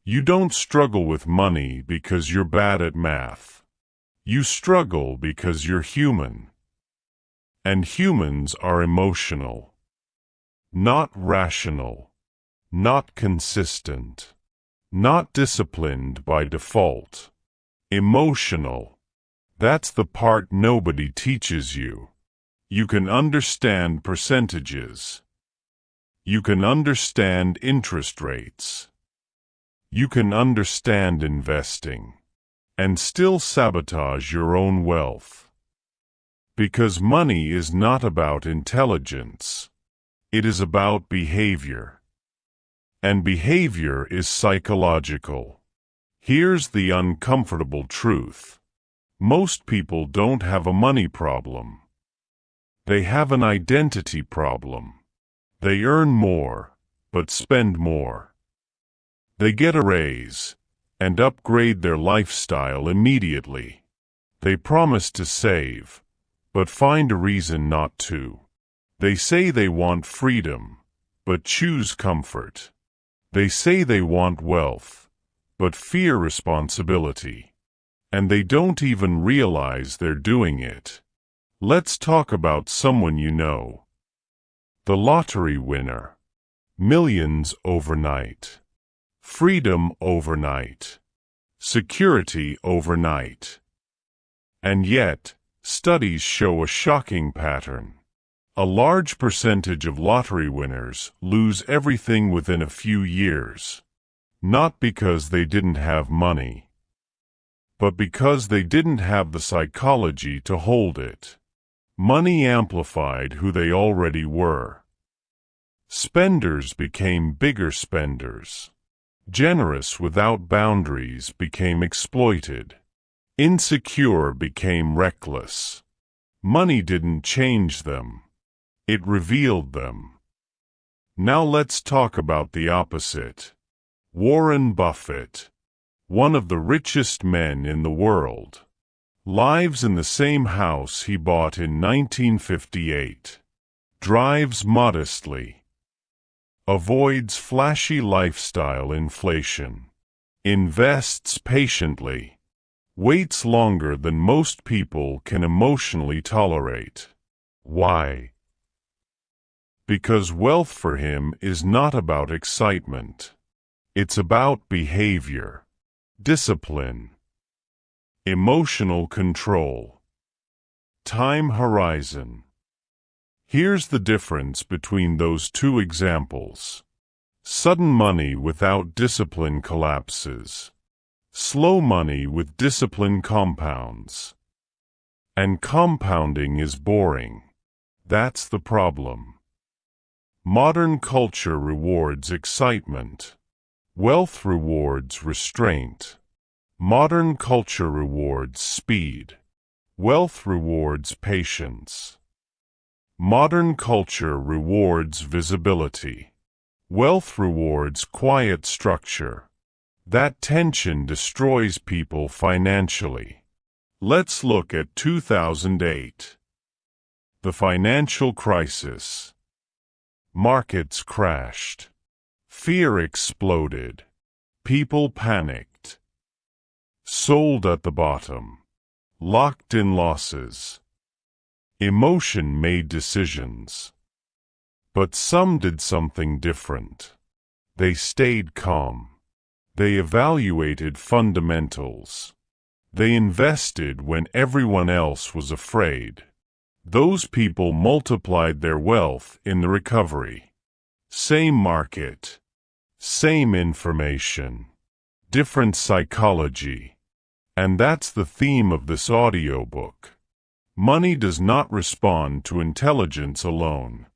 You don't struggle with money because you're bad at math. You struggle because you're human. And humans are emotional. Not rational. Not consistent. Not disciplined by default. Emotional. That's the part nobody teaches you. You can understand percentages. You can understand interest rates. You can understand investing. And still sabotage your own wealth. Because money is not about intelligence. It is about behavior. And behavior is psychological. Here's the uncomfortable truth. Most people don't have a money problem. They have an identity problem. They earn more, but spend more. They get a raise and upgrade their lifestyle immediately. They promise to save, but find a reason not to. They say they want freedom, but choose comfort. They say they want wealth, but fear responsibility. And they don't even realize they're doing it. Let's talk about someone you know. The lottery winner. Millions overnight. Freedom overnight. Security overnight. And yet, studies show a shocking pattern. A large percentage of lottery winners lose everything within a few years. Not because they didn't have money, but because they didn't have the psychology to hold it. Money amplified who they already were. Spenders became bigger spenders. Generous without boundaries became exploited. Insecure became reckless. Money didn't change them. It revealed them. Now let's talk about the opposite. Warren Buffett, one of the richest men in the world, lives in the same house he bought in 1958, drives modestly, avoids flashy lifestyle inflation, invests patiently, waits longer than most people can emotionally tolerate. Why? Because wealth for him is not about excitement. It's about behavior, discipline, emotional control, time horizon. Here's the difference between those two examples. Sudden money without discipline collapses. Slow money with discipline compounds. And compounding is boring. That's the problem. Modern culture rewards excitement. Wealth rewards restraint. Modern culture rewards speed. Wealth rewards patience. Modern culture rewards visibility. Wealth rewards quiet structure. That tension destroys people financially. Let's look at 2008. The financial crisis. Markets crashed. Fear exploded. People panicked. Sold at the bottom. Locked in losses. Emotion made decisions. But some did something different. They stayed calm. They evaluated fundamentals. They invested when everyone else was afraid. Those people multiplied their wealth in the recovery. Same market. Same information. Different psychology. And that's the theme of this audiobook. Money does not respond to intelligence alone.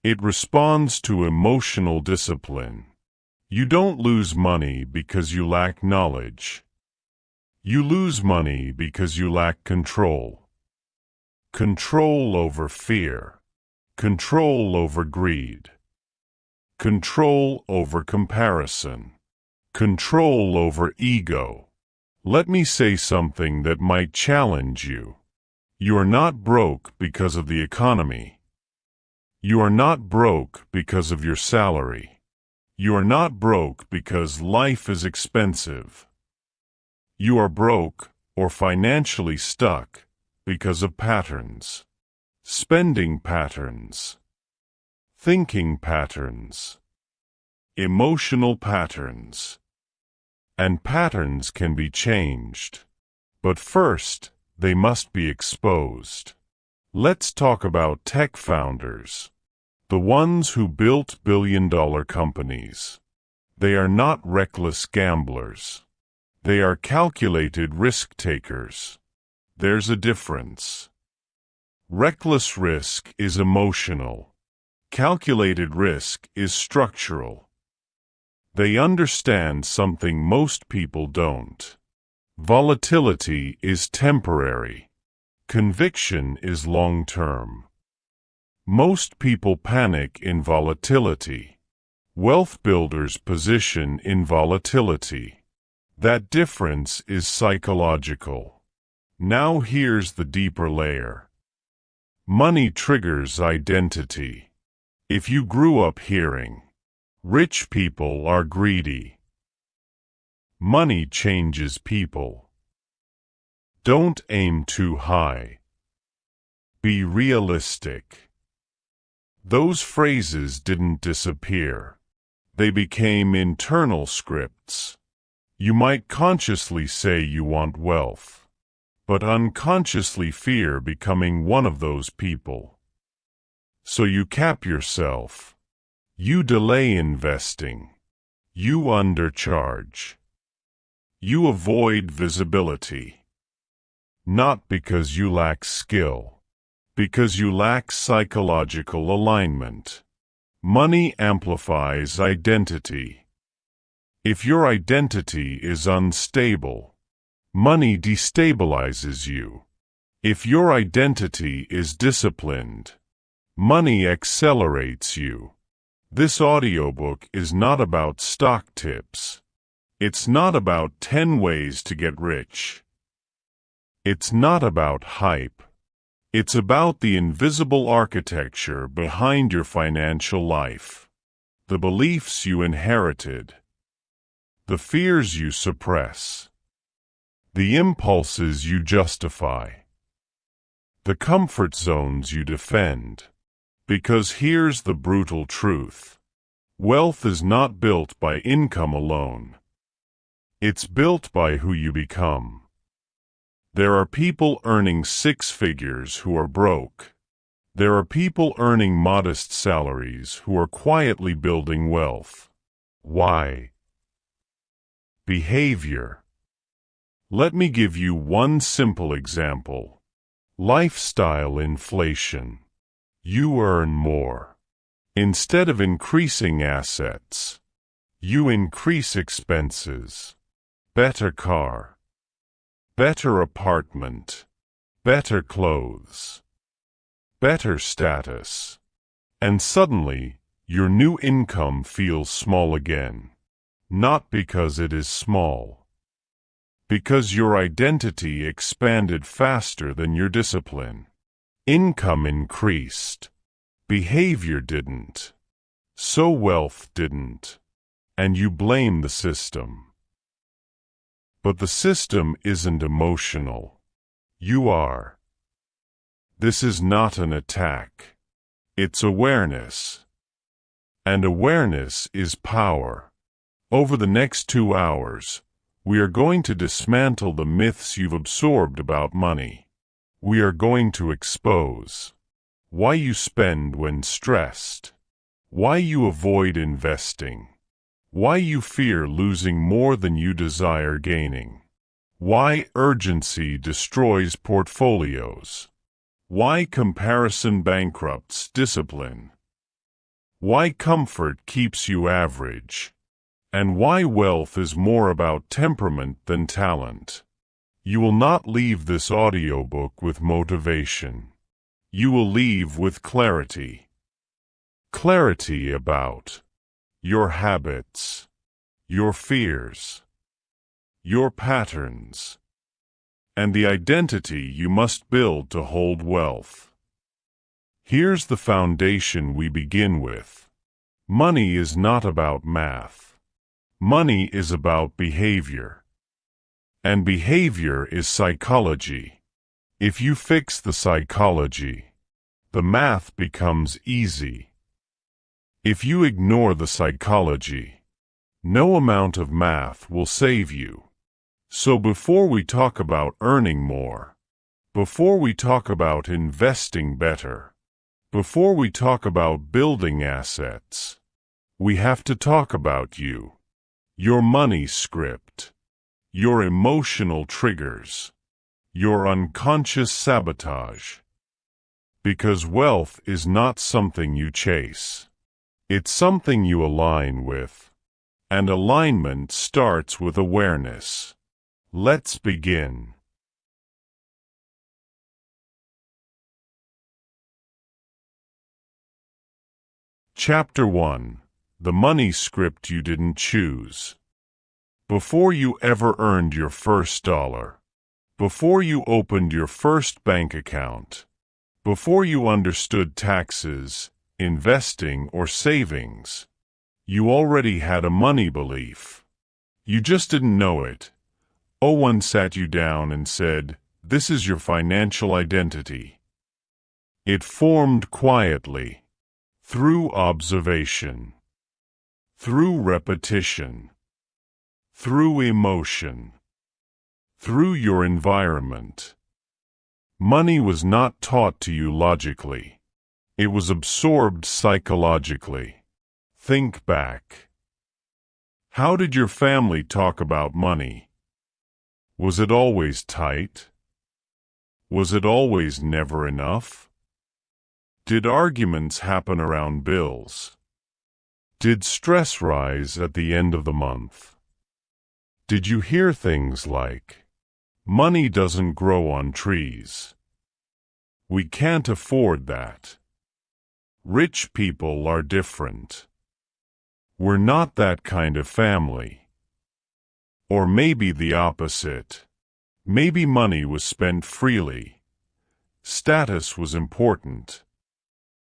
It responds to emotional discipline. You don't lose money because you lack knowledge. You lose money because you lack control. Control over fear. Control over greed. Control over comparison. Control over ego. Let me say something that might challenge you. You are not broke because of the economy. You are not broke because of your salary. You are not broke because life is expensive. You are broke, or financially stuck, because of patterns. Spending patterns. Thinking patterns. Emotional patterns. And patterns can be changed. But first, they must be exposed. Let's talk about tech founders. The ones who built billion-dollar companies. They are not reckless gamblers. They are calculated risk-takers. There's a difference. Reckless risk is emotional. Calculated risk is structural. They understand something most people don't. Volatility is temporary. Conviction is long-term. Most people panic in volatility. Wealth builders position in volatility. That difference is psychological. Now here's the deeper layer. Money triggers identity. If you grew up hearing, rich people are greedy. Money changes people. Don't aim too high. Be realistic. Those phrases didn't disappear. They became internal scripts. You might consciously say you want wealth, but unconsciously fear becoming one of those people. So you cap yourself. You delay investing. You undercharge. You avoid visibility. Not because you lack skill, because you lack psychological alignment. Money amplifies identity. If your identity is unstable, money destabilizes you. If your identity is disciplined, money accelerates you. This audiobook is not about stock tips. It's not about 10 ways to get rich. It's not about hype. It's about the invisible architecture behind your financial life. The beliefs you inherited. The fears you suppress. The impulses you justify. The comfort zones you defend. Because here's the brutal truth. Wealth is not built by income alone. It's built by who you become. There are people earning 6 figures who are broke. There are people earning modest salaries who are quietly building wealth. Why? Behavior. Let me give you one simple example. Lifestyle inflation. You earn more. Instead of increasing assets, you increase expenses. Better car. Better apartment. Better clothes. Better status. And suddenly, your new income feels small again. Not because it is small. Because your identity expanded faster than your discipline. Income increased. Behavior didn't. So wealth didn't. And you blame the system. But the system isn't emotional. You are. This is not an attack. It's awareness. And awareness is power. Over the next 2 hours, we are going to dismantle the myths you've absorbed about money. We are going to expose why you spend when stressed, why you avoid investing, why you fear losing more than you desire gaining, why urgency destroys portfolios, why comparison bankrupts discipline, why comfort keeps you average, and why wealth is more about temperament than talent. You will not leave this audiobook with motivation. You will leave with clarity. Clarity about your habits, your fears, your patterns, and the identity you must build to hold wealth. Here's the foundation we begin with. Money is not about math. Money is about behavior. And behavior is psychology. If you fix the psychology, the math becomes easy. If you ignore the psychology, no amount of math will save you. So before we talk about earning more, before we talk about investing better, before we talk about building assets, we have to talk about you, your money script, your emotional triggers, your unconscious sabotage. Because wealth is not something you chase. It's something you align with. And alignment starts with awareness. Let's begin. Chapter 1. The Money Script You Didn't Choose. Before you ever earned your first dollar, before you opened your first bank account, before you understood taxes, investing, or savings, you already had a money belief. You just didn't know it. One sat you down and said, "This is your financial identity." It formed quietly, through observation, through repetition, through emotion, through your environment. Money was not taught to you logically. It was absorbed psychologically. Think back. How did your family talk about money? Was it always tight? Was it always never enough? Did arguments happen around bills? Did stress rise at the end of the month? Did you hear things like, "Money doesn't grow on trees. We can't afford that. Rich people are different. We're not that kind of family"? Or maybe the opposite. Maybe money was spent freely. Status was important.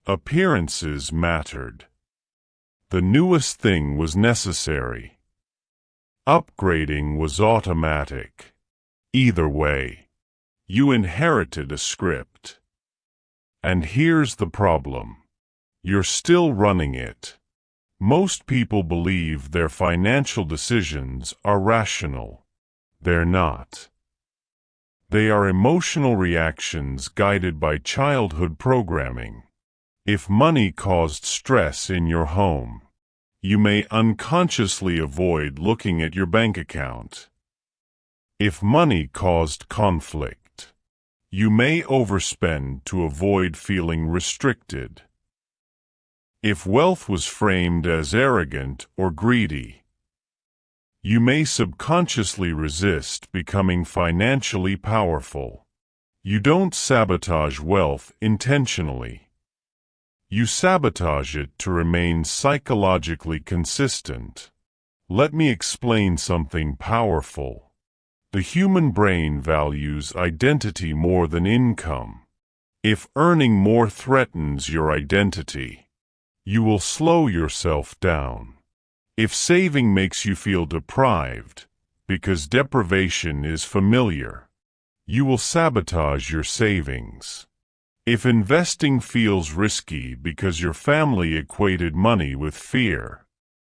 Appearances mattered. The newest thing was necessary. Upgrading was automatic. Either way, you inherited a script. And here's the problem. You're still running it. Most people believe their financial decisions are rational. They're not. They are emotional reactions guided by childhood programming. If money caused stress in your home, you may unconsciously avoid looking at your bank account. If money caused conflict, you may overspend to avoid feeling restricted. If wealth was framed as arrogant or greedy, you may subconsciously resist becoming financially powerful. You don't sabotage wealth intentionally. You sabotage it to remain psychologically consistent. Let me explain something powerful. The human brain values identity more than income. If earning more threatens your identity, you will slow yourself down. If saving makes you feel deprived, because deprivation is familiar, you will sabotage your savings. If investing feels risky because your family equated money with fear,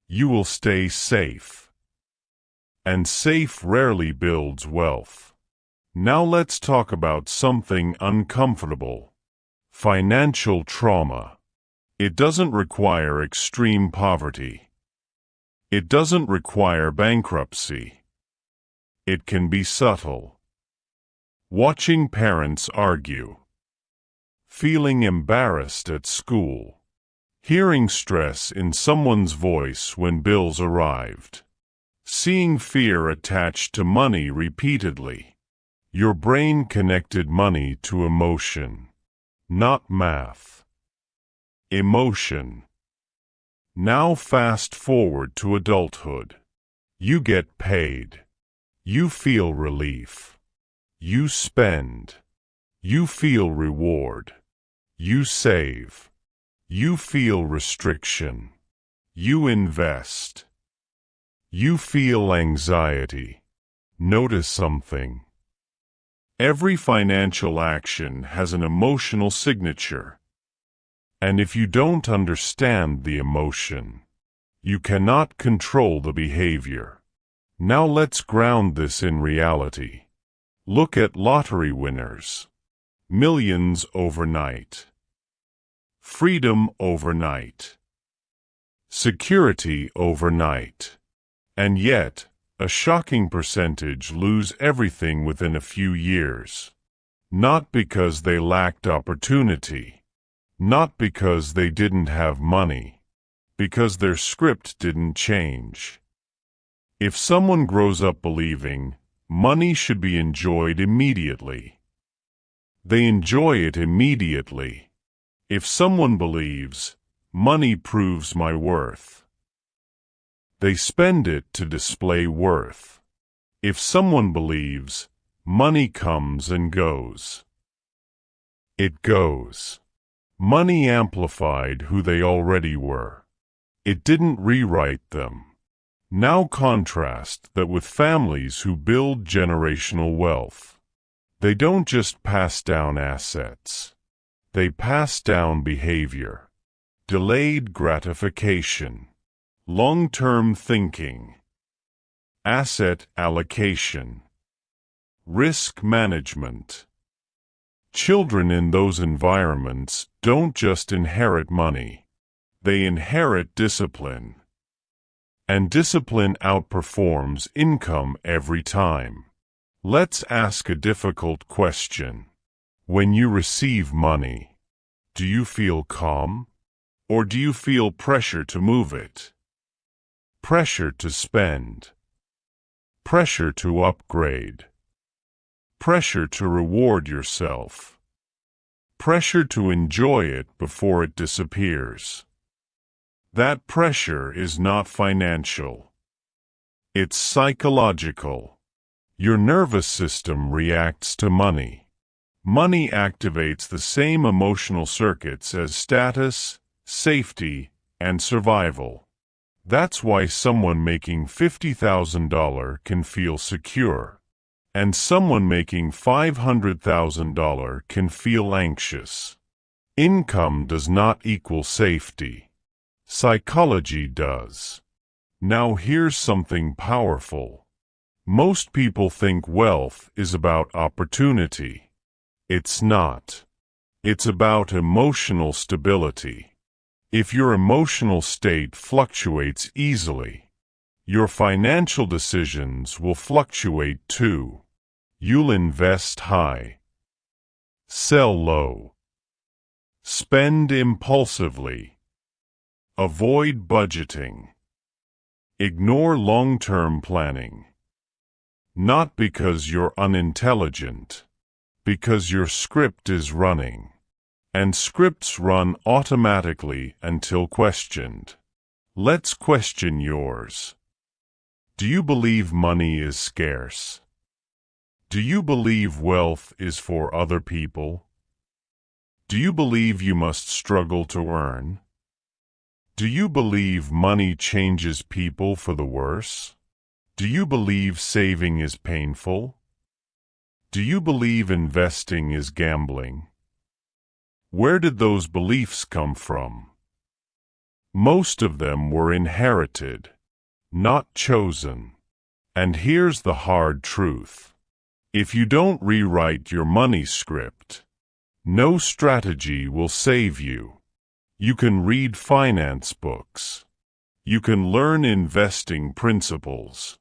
you will stay safe. And safe rarely builds wealth. Now let's talk about something uncomfortable. Financial trauma. It doesn't require extreme poverty. It doesn't require bankruptcy. It can be subtle. Watching parents argue. Feeling embarrassed at school. Hearing stress in someone's voice when bills arrived. Seeing fear attached to money repeatedly. Your brain connected money to emotion, not math. Emotion. Now fast forward to adulthood. You get paid. You feel relief. You spend. You feel reward. You save. You feel restriction. You invest. You feel anxiety. Notice something. Every financial action has an emotional signature. And if you don't understand the emotion, you cannot control the behavior. Now let's ground this in reality. Look at lottery winners. Millions overnight. Freedom overnight. Security overnight. And yet, a shocking percentage lose everything within a few years. Not because they lacked opportunity. Not because they didn't have money. Because their script didn't change. If someone grows up believing money should be enjoyed immediately, they enjoy it immediately. If someone believes money proves my worth, they spend it to display worth. If someone believes money comes and goes, it goes. Money amplified who they already were. It didn't rewrite them. Now contrast that with families who build generational wealth. They don't just pass down assets. They pass down behavior, delayed gratification, long-term thinking, asset allocation, risk management. Children in those environments don't just inherit money. They inherit discipline. And discipline outperforms income every time. Let's ask a difficult question. When you receive money, do you feel calm? Or do you feel pressure to move it? Pressure to spend. Pressure to upgrade. Pressure to reward yourself. Pressure to enjoy it before it disappears. That pressure is not financial. It's psychological. Your nervous system reacts to money. Money activates the same emotional circuits as status, safety, and survival. That's why someone making $50,000 can feel secure, and someone making $500,000 can feel anxious. Income does not equal safety. Psychology does. Now here's something powerful. Most people think wealth is about opportunity. It's not. It's about emotional stability. If your emotional state fluctuates easily, your financial decisions will fluctuate too. You'll invest high, sell low, spend impulsively, avoid budgeting, ignore long-term planning. Not because you're unintelligent, because your script is running. And scripts run automatically until questioned. Let's question yours. Do you believe money is scarce? Do you believe wealth is for other people? Do you believe you must struggle to earn? Do you believe money changes people for the worse? Do you believe saving is painful? Do you believe investing is gambling? Where did those beliefs come from? Most of them were inherited, not chosen. And here's the hard truth. If you don't rewrite your money script, no strategy will save you. You can read finance books. You can learn investing principles.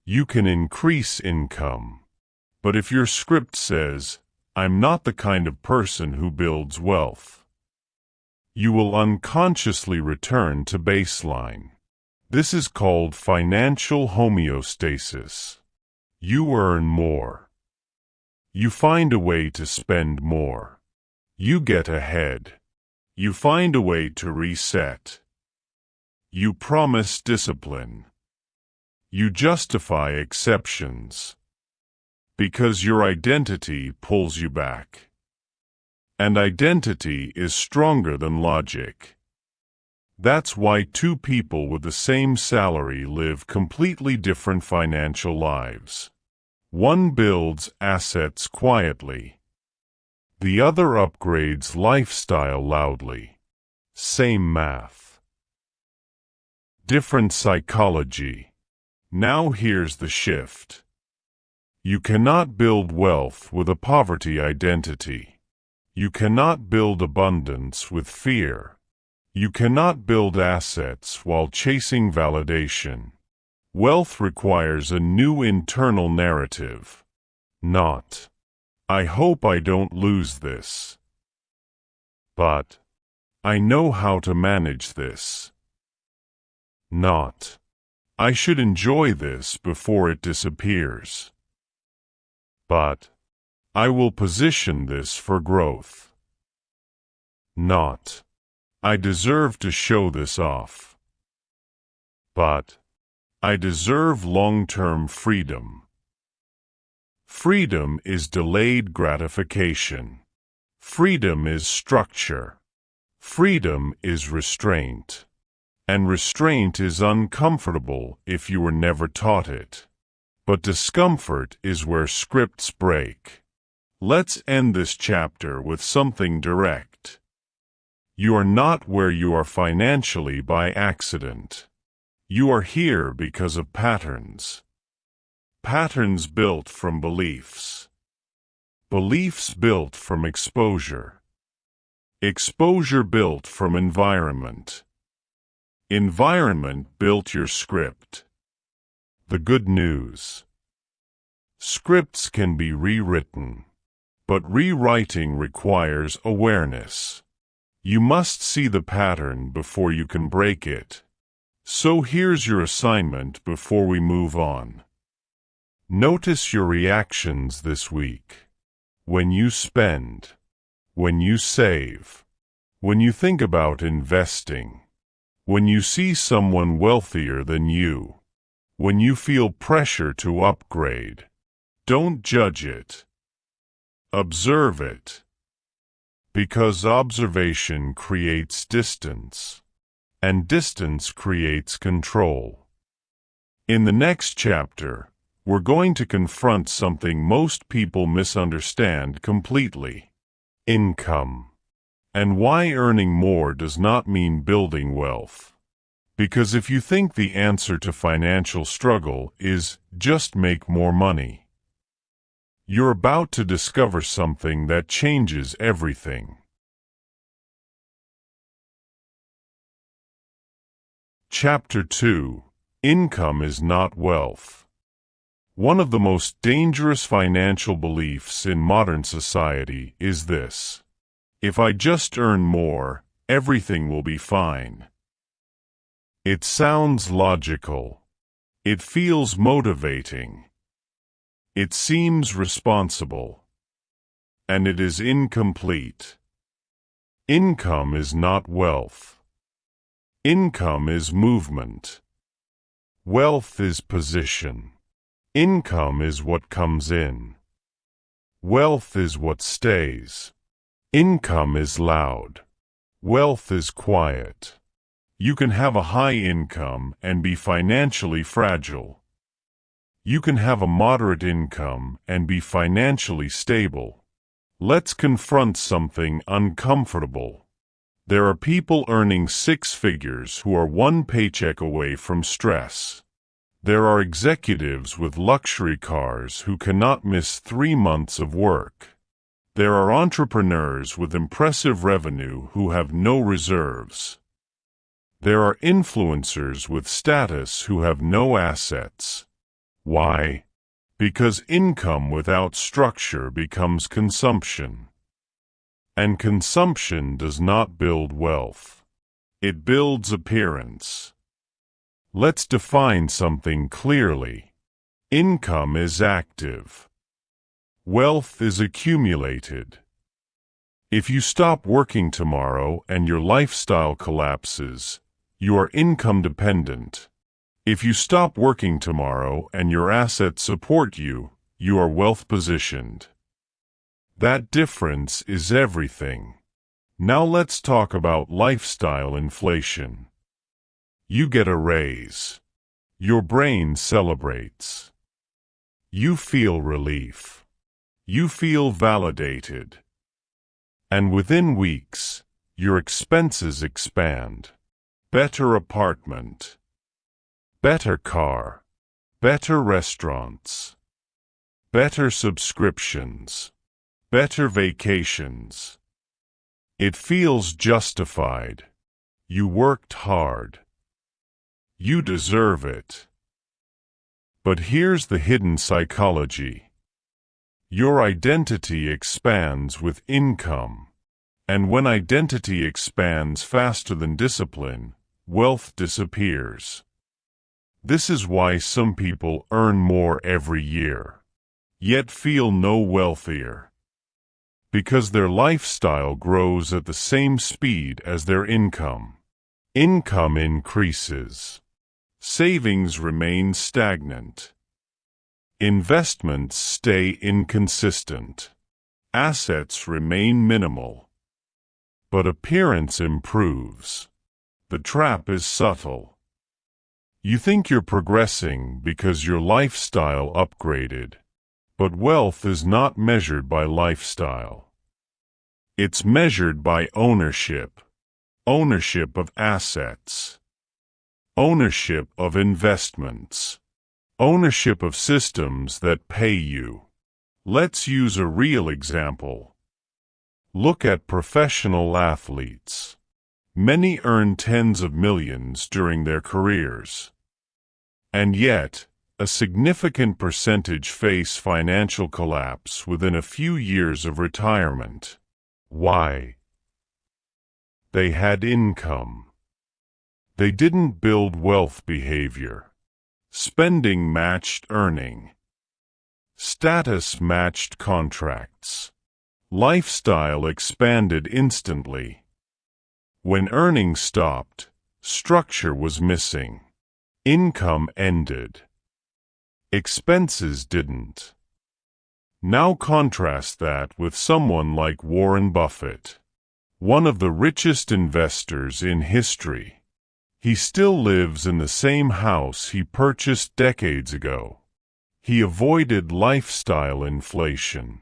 You can increase income. But if your script says, "I'm not the kind of person who builds wealth," you will unconsciously return to baseline. This is called financial homeostasis. You earn more. You find a way to spend more. You get ahead. You find a way to reset. You promise discipline. You justify exceptions. Because your identity pulls you back. And identity is stronger than logic. That's why two people with the same salary live completely different financial lives. One builds assets quietly. The other upgrades lifestyle loudly. Same math. Different psychology. Now here's the shift. You cannot build wealth with a poverty identity. You cannot build abundance with fear. You cannot build assets while chasing validation. Wealth requires a new internal narrative. Not, I hope I don't lose this. But, I know how to manage this. Not, I should enjoy this before it disappears. But, I will position this for growth. Not, I deserve to show this off. But, I deserve long-term freedom. Freedom is delayed gratification. Freedom is structure. Freedom is restraint. And restraint is uncomfortable if you were never taught it. But discomfort is where scripts break. Let's end this chapter with something direct. You are not where you are financially by accident. You are here because of patterns. Patterns built from beliefs. Beliefs built from exposure. Exposure built from environment. Environment built your script. The good news. Scripts can be rewritten. But rewriting requires awareness. You must see the pattern before you can break it. So here's your assignment before we move on. Notice your reactions this week. When you spend. When you save. When you think about investing. When you see someone wealthier than you. When you feel pressure to upgrade. Don't judge it. Observe it. Because observation creates distance. And distance creates control. In the next chapter, we're going to confront something most people misunderstand completely. Income. And why earning more does not mean building wealth. Because if you think the answer to financial struggle is just make more money, you're about to discover something that changes everything. Chapter 2. Income is not wealth. One of the most dangerous financial beliefs in modern society is this: if I just earn more, everything will be fine. It sounds logical. It feels motivating. It seems responsible. And it is incomplete. Income is not wealth. Income is movement. Wealth is position. Income is what comes in. Wealth is what stays. Income is loud. Wealth is quiet. You can have a high income and be financially fragile. You can have a moderate income and be financially stable. Let's confront something uncomfortable. There are people earning six figures who are one paycheck away from stress. There are executives with luxury cars who cannot miss 3 months of work. There are entrepreneurs with impressive revenue who have no reserves. There are influencers with status who have no assets. Why? Because income without structure becomes consumption. And consumption does not build wealth. It builds appearance. Let's define something clearly. Income is active. Wealth is accumulated. If you stop working tomorrow and your lifestyle collapses, you are income dependent. If you stop working tomorrow and your assets support you, you are wealth positioned. That difference is everything. Now let's talk about lifestyle inflation. You get a raise. Your brain celebrates. You feel relief. You feel validated. And within weeks, your expenses expand. Better apartment. Better car. Better restaurants. Better subscriptions. Better vacations. It feels justified. You worked hard. You deserve it. But here's the hidden psychology. Your identity expands with income. And when identity expands faster than discipline, wealth disappears. This is why some people earn more every year, yet feel no wealthier. Because their lifestyle grows at the same speed as their income. Income increases. Savings remain stagnant. Investments stay inconsistent. Assets remain minimal. But appearance improves. The trap is subtle. You think you're progressing because your lifestyle upgraded. But wealth is not measured by lifestyle. It's measured by ownership. Ownership of assets. Ownership of investments. Ownership of systems that pay you. Let's use a real example. Look at professional athletes. Many earn tens of millions during their careers. And yet, a significant percentage face financial collapse within a few years of retirement. Why? They had income. They didn't build wealth behavior. Spending matched earning. Status matched contracts. Lifestyle expanded instantly. When earning stopped, structure was missing. Income ended. Expenses didn't. Now contrast that with someone like Warren Buffett, one of the richest investors in history. He still lives in the same house he purchased decades ago. He avoided lifestyle inflation.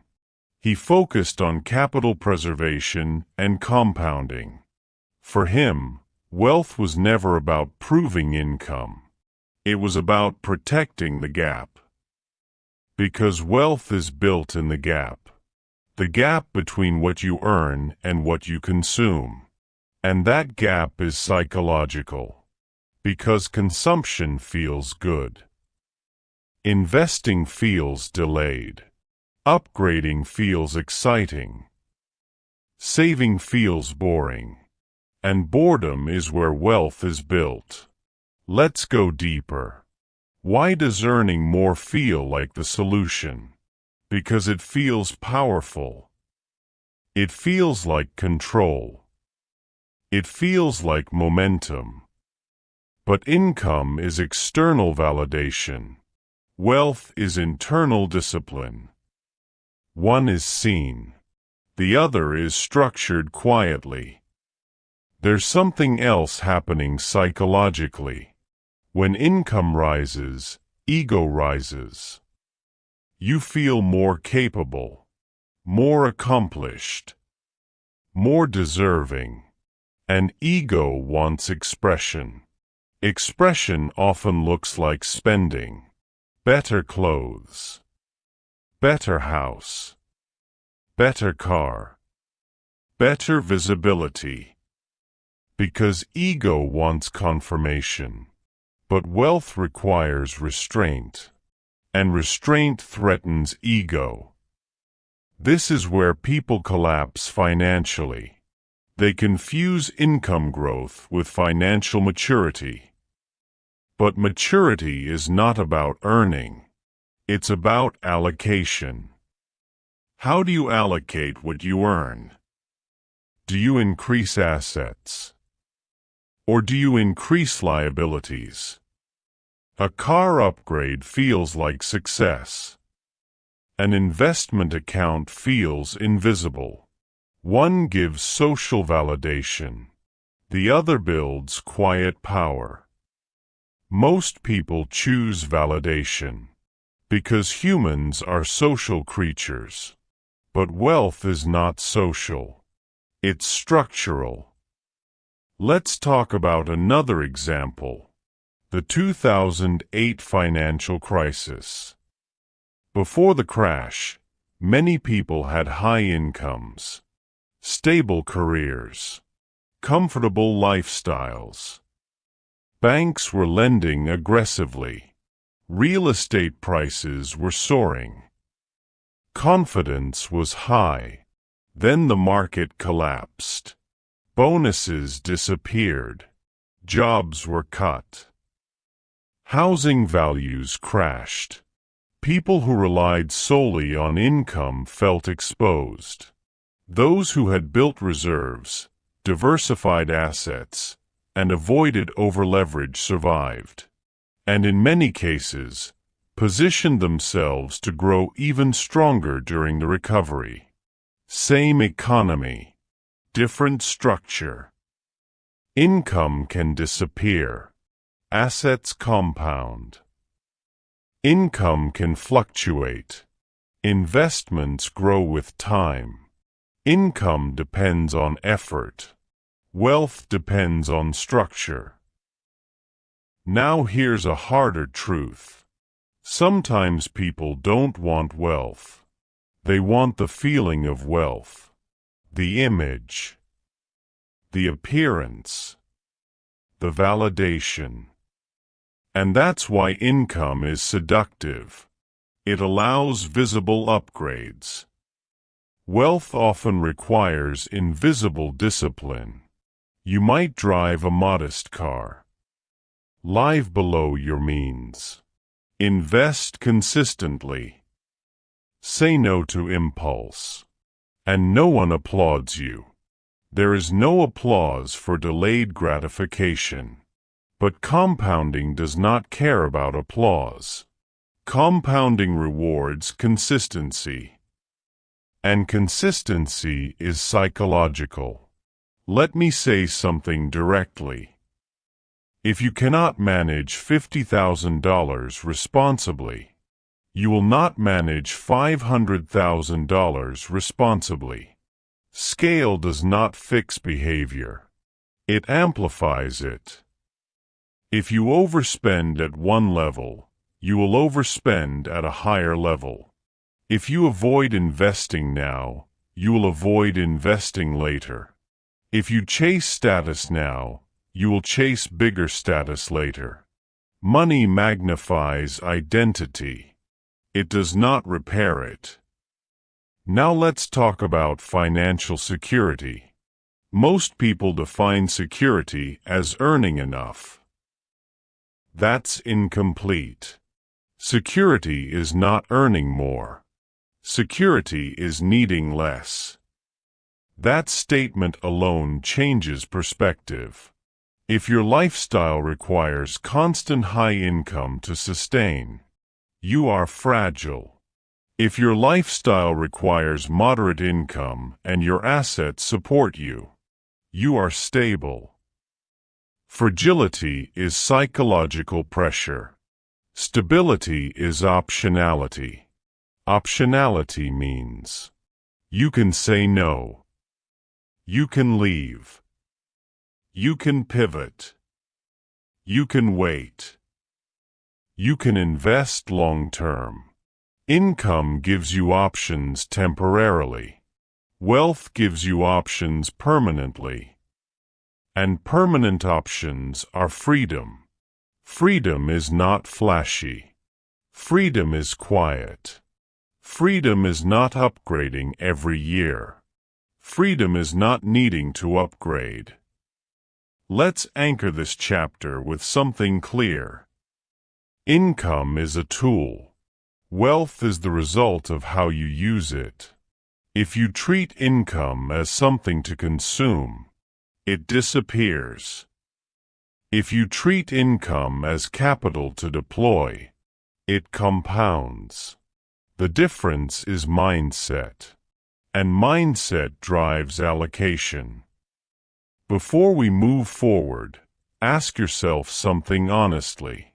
He focused on capital preservation and compounding. For him, wealth was never about proving income. It was about protecting the gap. Because wealth is built in the gap between what you earn and what you consume. And that gap is psychological. Because consumption feels good. Investing feels delayed. Upgrading feels exciting. Saving feels boring. And boredom is where wealth is built. Let's go deeper. Why does earning more feel like the solution? Because it feels powerful. It feels like control. It feels like momentum. But income is external validation. Wealth is internal discipline. One is seen. The other is structured quietly. There's something else happening psychologically. When income rises, ego rises. You feel more capable, more accomplished, more deserving. And ego wants expression. Expression often looks like spending. Better clothes. Better house. Better car. Better visibility. Because ego wants confirmation. But wealth requires restraint. And restraint threatens ego. This is where people collapse financially. They confuse income growth with financial maturity. But maturity is not about earning. It's about allocation. How do you allocate what you earn? Do you increase assets? Or do you increase liabilities? A car upgrade feels like success. An investment account feels invisible. One gives social validation. The other builds quiet power. Most people choose validation because humans are social creatures. But wealth is not social. It's structural. Let's talk about another example. The 2008 financial crisis. Before the crash, many people had high incomes, stable careers, comfortable lifestyles. Banks were lending aggressively. Real estate prices were soaring. Confidence was high. Then the market collapsed. Bonuses disappeared. Jobs were cut. Housing values crashed. People who relied solely on income felt exposed. Those who had built reserves, diversified assets, and avoided overleverage survived, and in many cases, positioned themselves to grow even stronger during the recovery. Same economy, different structure. Income can disappear. Assets compound. Income can fluctuate. Investments grow with time. Income depends on effort. Wealth depends on structure. Now here's a harder truth. Sometimes people don't want wealth. They want the feeling of wealth, the image, the appearance, the validation. And that's why income is seductive. It allows visible upgrades. Wealth often requires invisible discipline. You might drive a modest car. Live below your means. Invest consistently. Say no to impulse. And no one applauds you. There is no applause for delayed gratification. But compounding does not care about applause. Compounding rewards consistency. And consistency is psychological. Let me say something directly. If you cannot manage $50,000 responsibly, you will not manage $500,000 responsibly. Scale does not fix behavior. It amplifies it. If you overspend at one level, you will overspend at a higher level. If you avoid investing now, you will avoid investing later. If you chase status now, you will chase bigger status later. Money magnifies identity. It does not repair it. Now let's talk about financial security. Most people define security as earning enough. That's incomplete. Security is not earning more. Security is needing less. That statement alone changes perspective. If your lifestyle requires constant high income to sustain, you are fragile. If your lifestyle requires moderate income and your assets support you, you are stable. Fragility is psychological pressure. Stability is optionality. Optionality means you can say no. You can leave. You can pivot. You can wait. You can invest long-term. Income gives you options temporarily. Wealth gives you options permanently. And permanent options are freedom. Freedom is not flashy. Freedom is quiet. Freedom is not upgrading every year. Freedom is not needing to upgrade. Let's anchor this chapter with something clear. Income is a tool. Wealth is the result of how you use it. If you treat income as something to consume, it disappears. If you treat income as capital to deploy, it compounds. The difference is mindset. and mindset drives allocation. Before we move forward, ask yourself something honestly.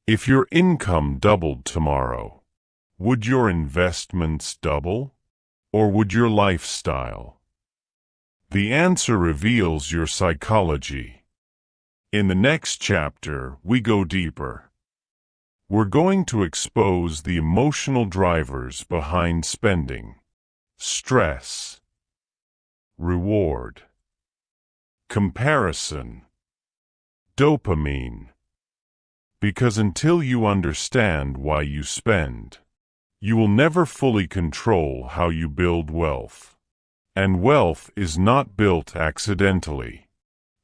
If your income doubled tomorrow, would your investments double? Or would your lifestyle? The answer reveals your psychology. In the next chapter, we go deeper. We're going to expose the emotional drivers behind spending: stress, reward, comparison, dopamine. Because until you understand why you spend, you will never fully control how you build wealth. And wealth is not built accidentally.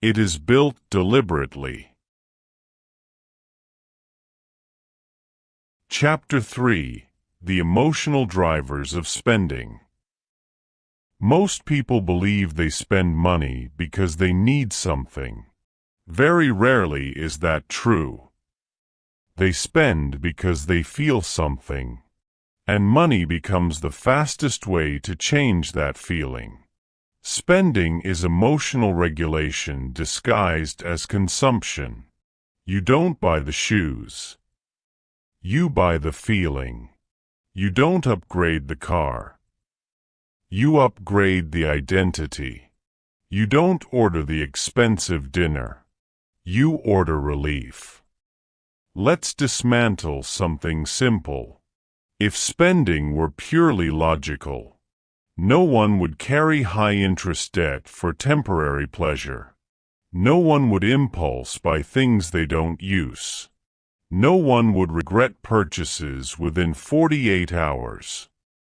It is built deliberately. Chapter 3: The Emotional Drivers of Spending. Most people believe they spend money because they need something. Very rarely is that true. They spend because they feel something, and money becomes the fastest way to change that feeling. Spending is emotional regulation disguised as consumption. You don't buy the shoes. You buy the feeling. You don't upgrade the car. You upgrade the identity. You don't order the expensive dinner. You order relief. Let's dismantle something simple. If spending were purely logical, no one would carry high-interest debt for temporary pleasure. No one would impulse buy things they don't use. No one would regret purchases within 48 hours.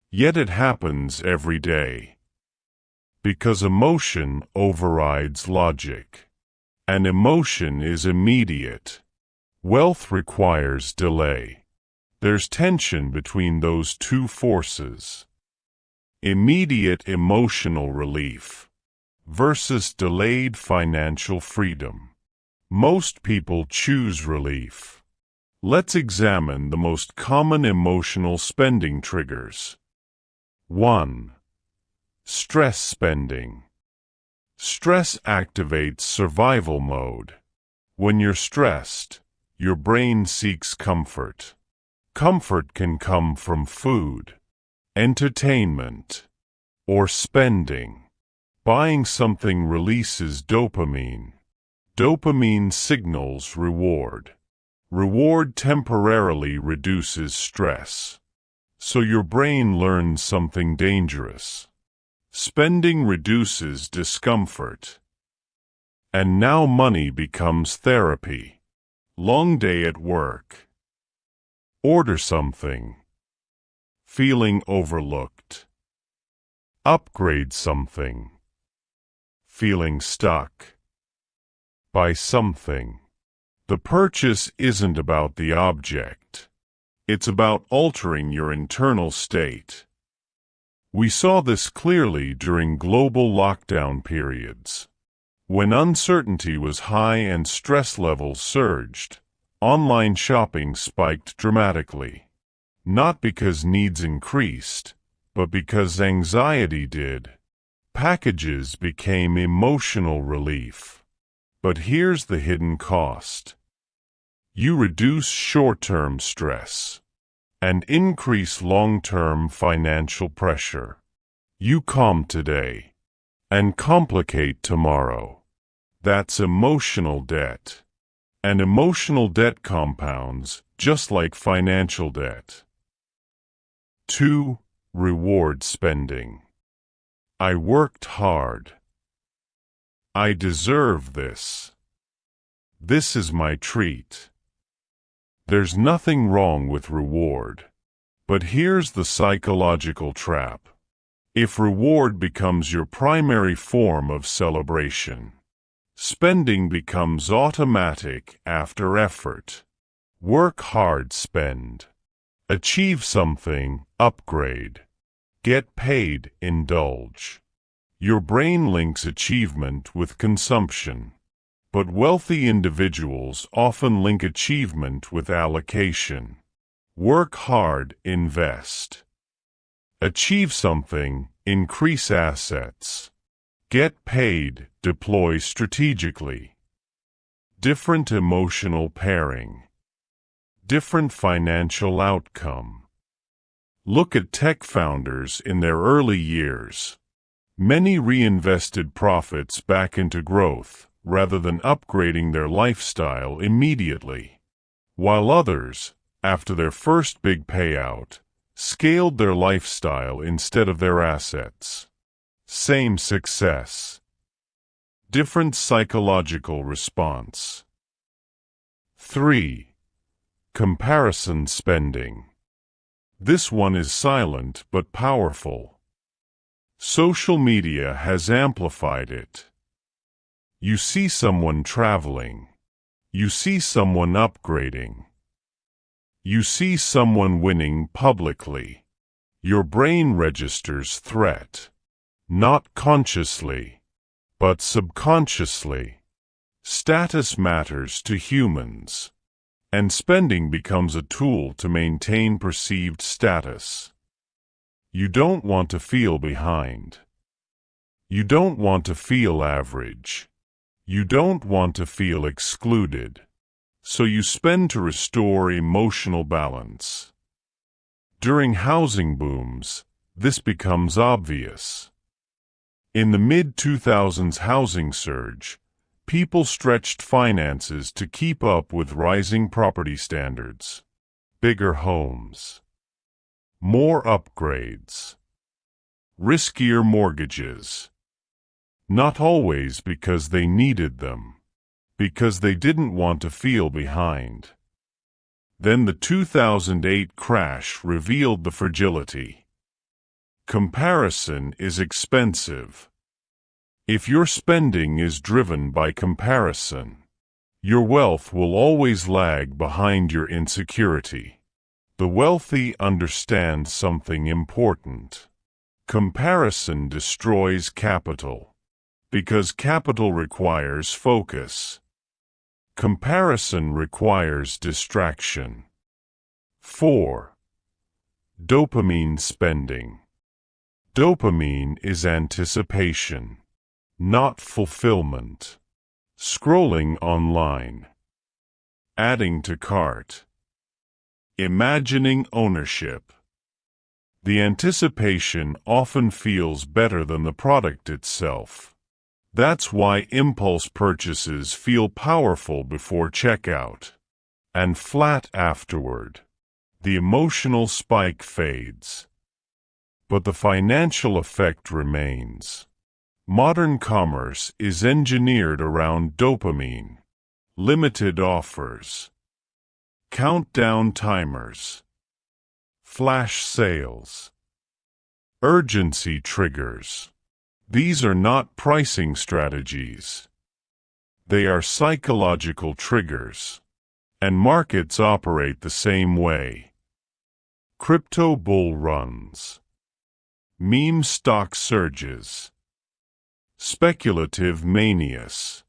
Yet it happens every day. Because emotion overrides logic. And emotion is immediate. Wealth requires delay. There's tension between those two forces. Immediate emotional relief versus delayed financial freedom. Most people choose relief. Let's examine the most common emotional spending triggers. 1. Stress spending. Stress activates survival mode. When you're stressed, your brain seeks comfort. Comfort can come from food, entertainment, or spending. Buying something releases dopamine. Dopamine signals reward. Reward temporarily reduces stress. So your brain learns something dangerous. Spending reduces discomfort. And now money becomes therapy. Long day at work. Order something. Feeling overlooked. Upgrade something. Feeling stuck. Buy something. The purchase isn't about the object. It's about altering your internal state. We saw this clearly during global lockdown periods. When uncertainty was high and stress levels surged, online shopping spiked dramatically. Not because needs increased, but because anxiety did. Packages became emotional relief. But here's the hidden cost. You reduce short-term stress and increase long-term financial pressure. You calm today and complicate tomorrow. That's emotional debt. And emotional debt compounds just like financial debt. 2. Reward spending. I worked hard. I deserve this. This is my treat. There's nothing wrong with reward. But here's the psychological trap. If reward becomes your primary form of celebration, spending becomes automatic after effort. Work hard, spend. Achieve something, upgrade. Get paid, indulge. Your brain links achievement with consumption. But wealthy individuals often link achievement with allocation. Work hard, invest. Achieve something, increase assets. Get paid, deploy strategically. Different emotional pairing. Different financial outcome. Look at tech founders in their early years. Many reinvested profits back into growth, rather than upgrading their lifestyle immediately. While others, after their first big payout, scaled their lifestyle instead of their assets. Same success. Different psychological response. 3. Comparison spending. This one is silent but powerful. Social media has amplified it. You see someone traveling. You see someone upgrading. You see someone winning publicly. Your brain registers threat. Not consciously, but subconsciously. Status matters to humans, and spending becomes a tool to maintain perceived status. You don't want to feel behind. You don't want to feel average. You don't want to feel excluded. So you spend to restore emotional balance. During housing booms, this becomes obvious. In the mid-2000s housing surge, people stretched finances to keep up with rising property standards. Bigger homes. More upgrades. Riskier mortgages. Not always because they needed them, because they didn't want to feel behind. Then the 2008 crash revealed the fragility. Comparison is expensive. If your spending is driven by comparison, your wealth will always lag behind your insecurity. The wealthy understand something important. Comparison destroys capital, because capital requires focus. Comparison requires distraction. 4. Dopamine spending. Dopamine is anticipation, not fulfillment. Scrolling online. Adding to cart. Imagining ownership. The anticipation often feels better than the product itself. That's why impulse purchases feel powerful before checkout, and flat afterward. The emotional spike fades, but the financial effect remains. Modern commerce is engineered around dopamine. Limited offers. Countdown timers. Flash sales. Urgency triggers. These are not pricing strategies. They are psychological triggers. And markets operate the same way. Crypto bull runs. Meme stock surges. Speculative manias.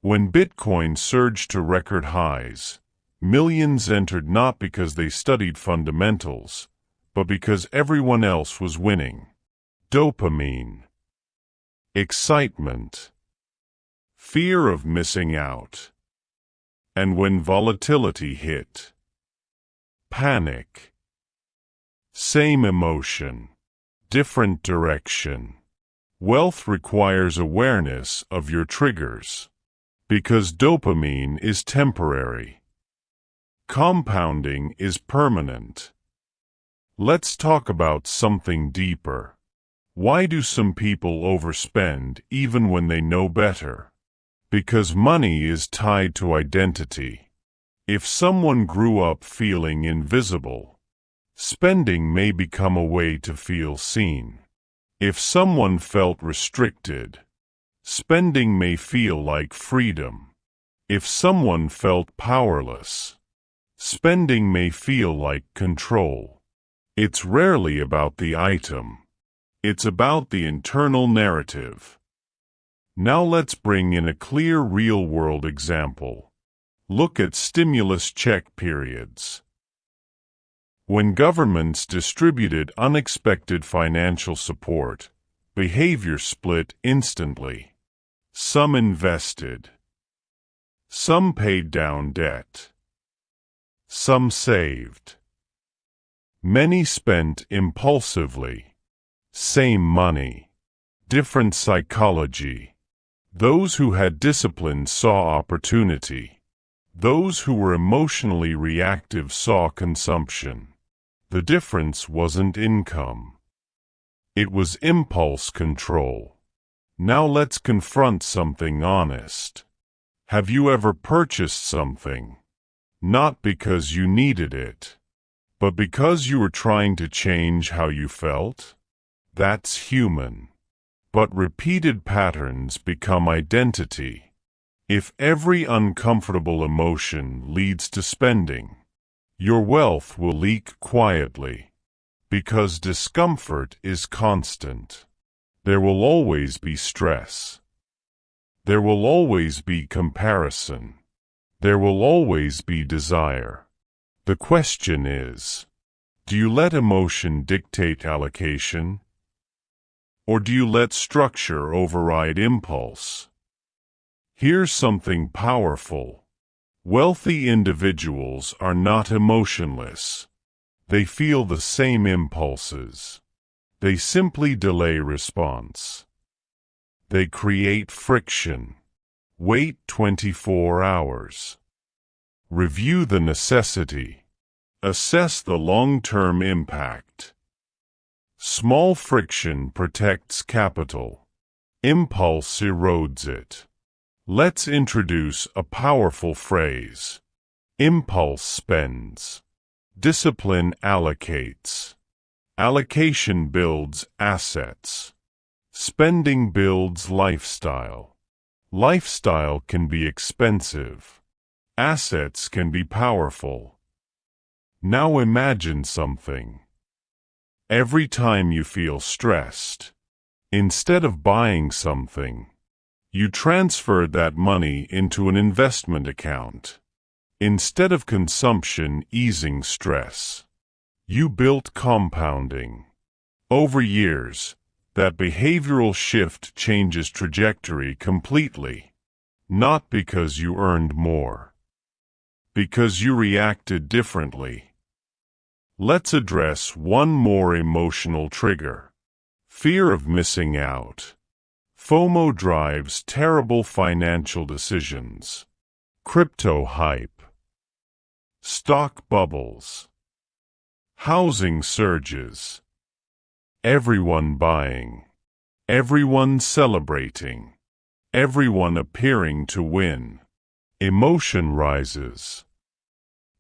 When Bitcoin surged to record highs, millions entered not because they studied fundamentals, but because everyone else was winning. Dopamine. Excitement. Fear of missing out. And when volatility hit, panic. Same emotion, different direction. Wealth requires awareness of your triggers, because dopamine is temporary. Compounding is permanent. Let's talk about something deeper. Why do some people overspend even when they know better? Because money is tied to identity. If someone grew up feeling invisible, spending may become a way to feel seen. If someone felt restricted, spending may feel like freedom. If someone felt powerless, spending may feel like control. It's rarely about the item. It's about the internal narrative. Now let's bring in a clear real-world example. Look at stimulus check periods. When governments distributed unexpected financial support, behavior split instantly. Some invested. Some paid down debt. Some saved. Many spent impulsively. Same money. Different psychology. Those who had discipline saw opportunity. Those who were emotionally reactive saw consumption. The difference wasn't income. It was impulse control. Now let's confront something honest. Have you ever purchased something? Not because you needed it, but because you were trying to change how you felt? That's human. But repeated patterns become identity. If every uncomfortable emotion leads to spending, your wealth will leak quietly. Because discomfort is constant. There will always be stress. There will always be comparison. There will always be desire. The question is, do you let emotion dictate allocation? Or do you let structure override impulse? Here's something powerful. Wealthy individuals are not emotionless. They feel the same impulses. They simply delay response. They create friction. Wait 24 hours. Review the necessity. Assess the long-term impact. Small friction protects capital. Impulse erodes it. Let's introduce a powerful phrase. Impulse spends. Discipline allocates. Allocation builds assets. Spending builds lifestyle. Lifestyle can be expensive. Assets can be powerful. Now imagine something. Every time you feel stressed, instead of buying something, you transfer that money into an investment account. Instead of consumption easing stress, you built compounding. Over years, that behavioral shift changes trajectory completely. Not because you earned more, because you reacted differently. Let's address one more emotional trigger. Fear of missing out. FOMO drives terrible financial decisions. Crypto hype. Stock bubbles. Housing surges. Everyone buying. Everyone celebrating. Everyone appearing to win. Emotion rises.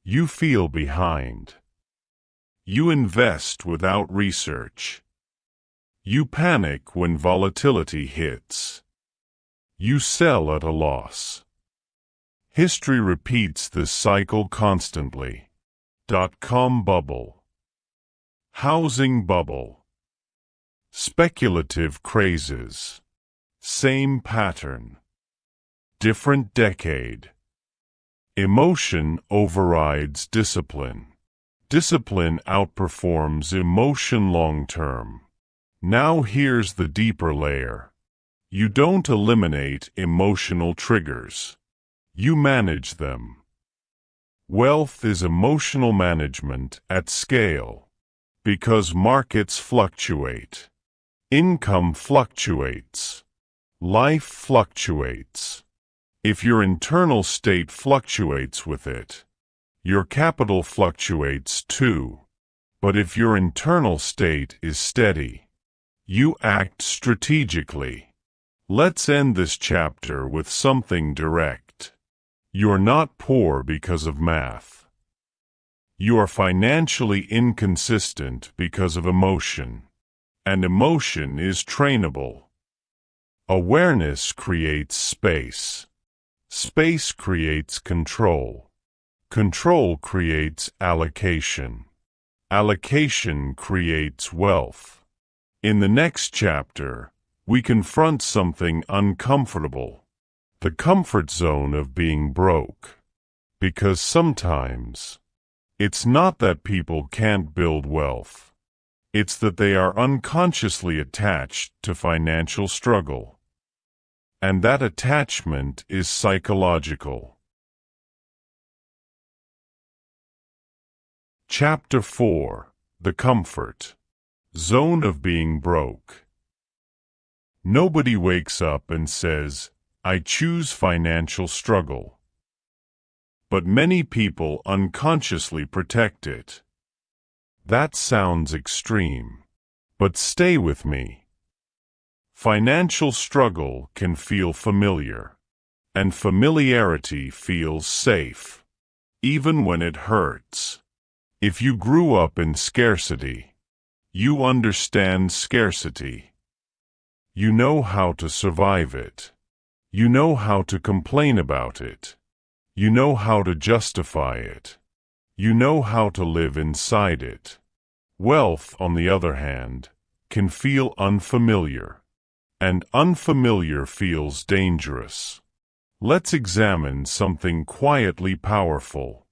You feel behind. You invest without research. You panic when volatility hits. You sell at a loss. History repeats this cycle constantly. .com bubble. Housing bubble. Speculative crazes. Same pattern. Different decade. Emotion overrides discipline. Discipline outperforms emotion long-term. Now here's the deeper layer. You don't eliminate emotional triggers. You manage them. Wealth is emotional management at scale. Because markets fluctuate. Income fluctuates. Life fluctuates. If your internal state fluctuates with it, your capital fluctuates too. But if your internal state is steady, you act strategically. Let's end this chapter with something direct. You're not poor because of math. You are financially inconsistent because of emotion. And emotion is trainable. Awareness creates space. Space creates control. Control creates allocation. Allocation creates wealth. In the next chapter, we confront something uncomfortable. The comfort zone of being broke. Because sometimes, It's not that people can't build wealth. It's that they are unconsciously attached to financial struggle. And that attachment is psychological. Chapter 4: The Comfort Zone of Being Broke. Nobody wakes up and says, "I choose financial struggle." But many people unconsciously protect it. That sounds extreme. But stay with me. Financial struggle can feel familiar. And familiarity feels safe. Even when it hurts. If you grew up in scarcity, you understand scarcity. You know how to survive it. You know how to complain about it. You know how to justify it. You know how to live inside it. Wealth, on the other hand, can feel unfamiliar. And unfamiliar feels dangerous. Let's examine something quietly powerful.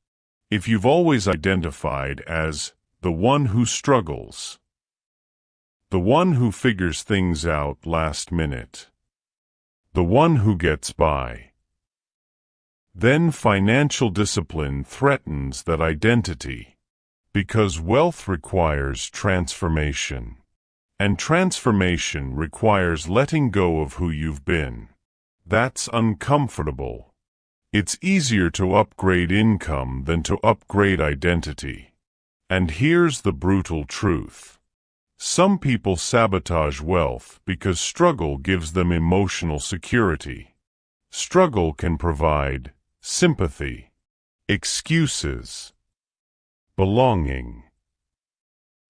If you've always identified as the one who struggles, the one who figures things out last minute, the one who gets by, then financial discipline threatens that identity, because wealth requires transformation, and transformation requires letting go of who you've been. That's uncomfortable. It's easier to upgrade income than to upgrade identity. And here's the brutal truth. Some people sabotage wealth because struggle gives them emotional security. Struggle can provide sympathy, excuses, belonging,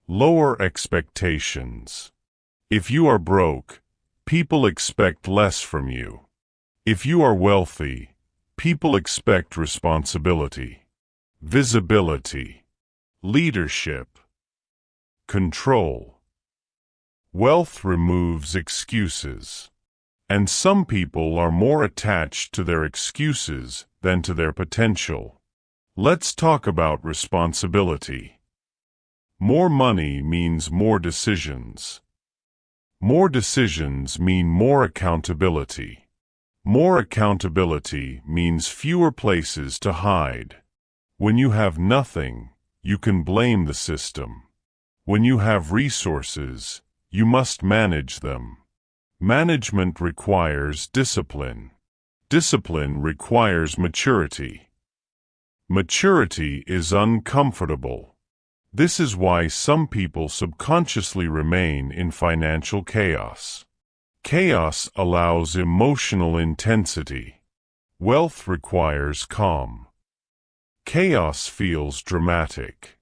lower expectations. If you are broke, people expect less from you. If you are wealthy, people expect responsibility, visibility, leadership, control. Wealth removes excuses. And some people are more attached to their excuses than to their potential. Let's talk about responsibility. More money means more decisions. More decisions mean more accountability. More accountability means fewer places to hide. When you have nothing, you can blame the system. When you have resources, you must manage them. Management requires discipline. Discipline requires maturity. Maturity is uncomfortable. This is why some people subconsciously remain in financial chaos. Chaos allows emotional intensity. Wealth requires calm. Chaos feels dramatic.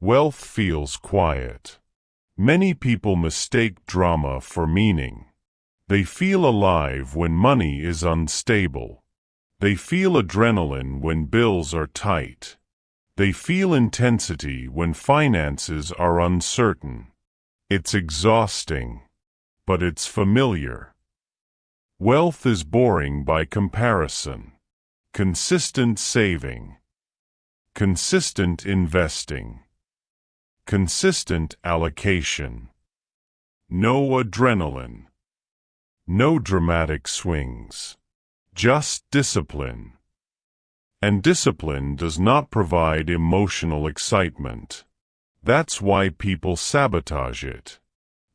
Wealth feels quiet. Many people mistake drama for meaning. They feel alive when money is unstable. They feel adrenaline when bills are tight. They feel intensity when finances are uncertain. It's exhausting, but it's familiar. Wealth is boring by comparison. Consistent saving. Consistent investing. Consistent allocation. No adrenaline. No dramatic swings. Just discipline. And discipline does not provide emotional excitement. That's why people sabotage it.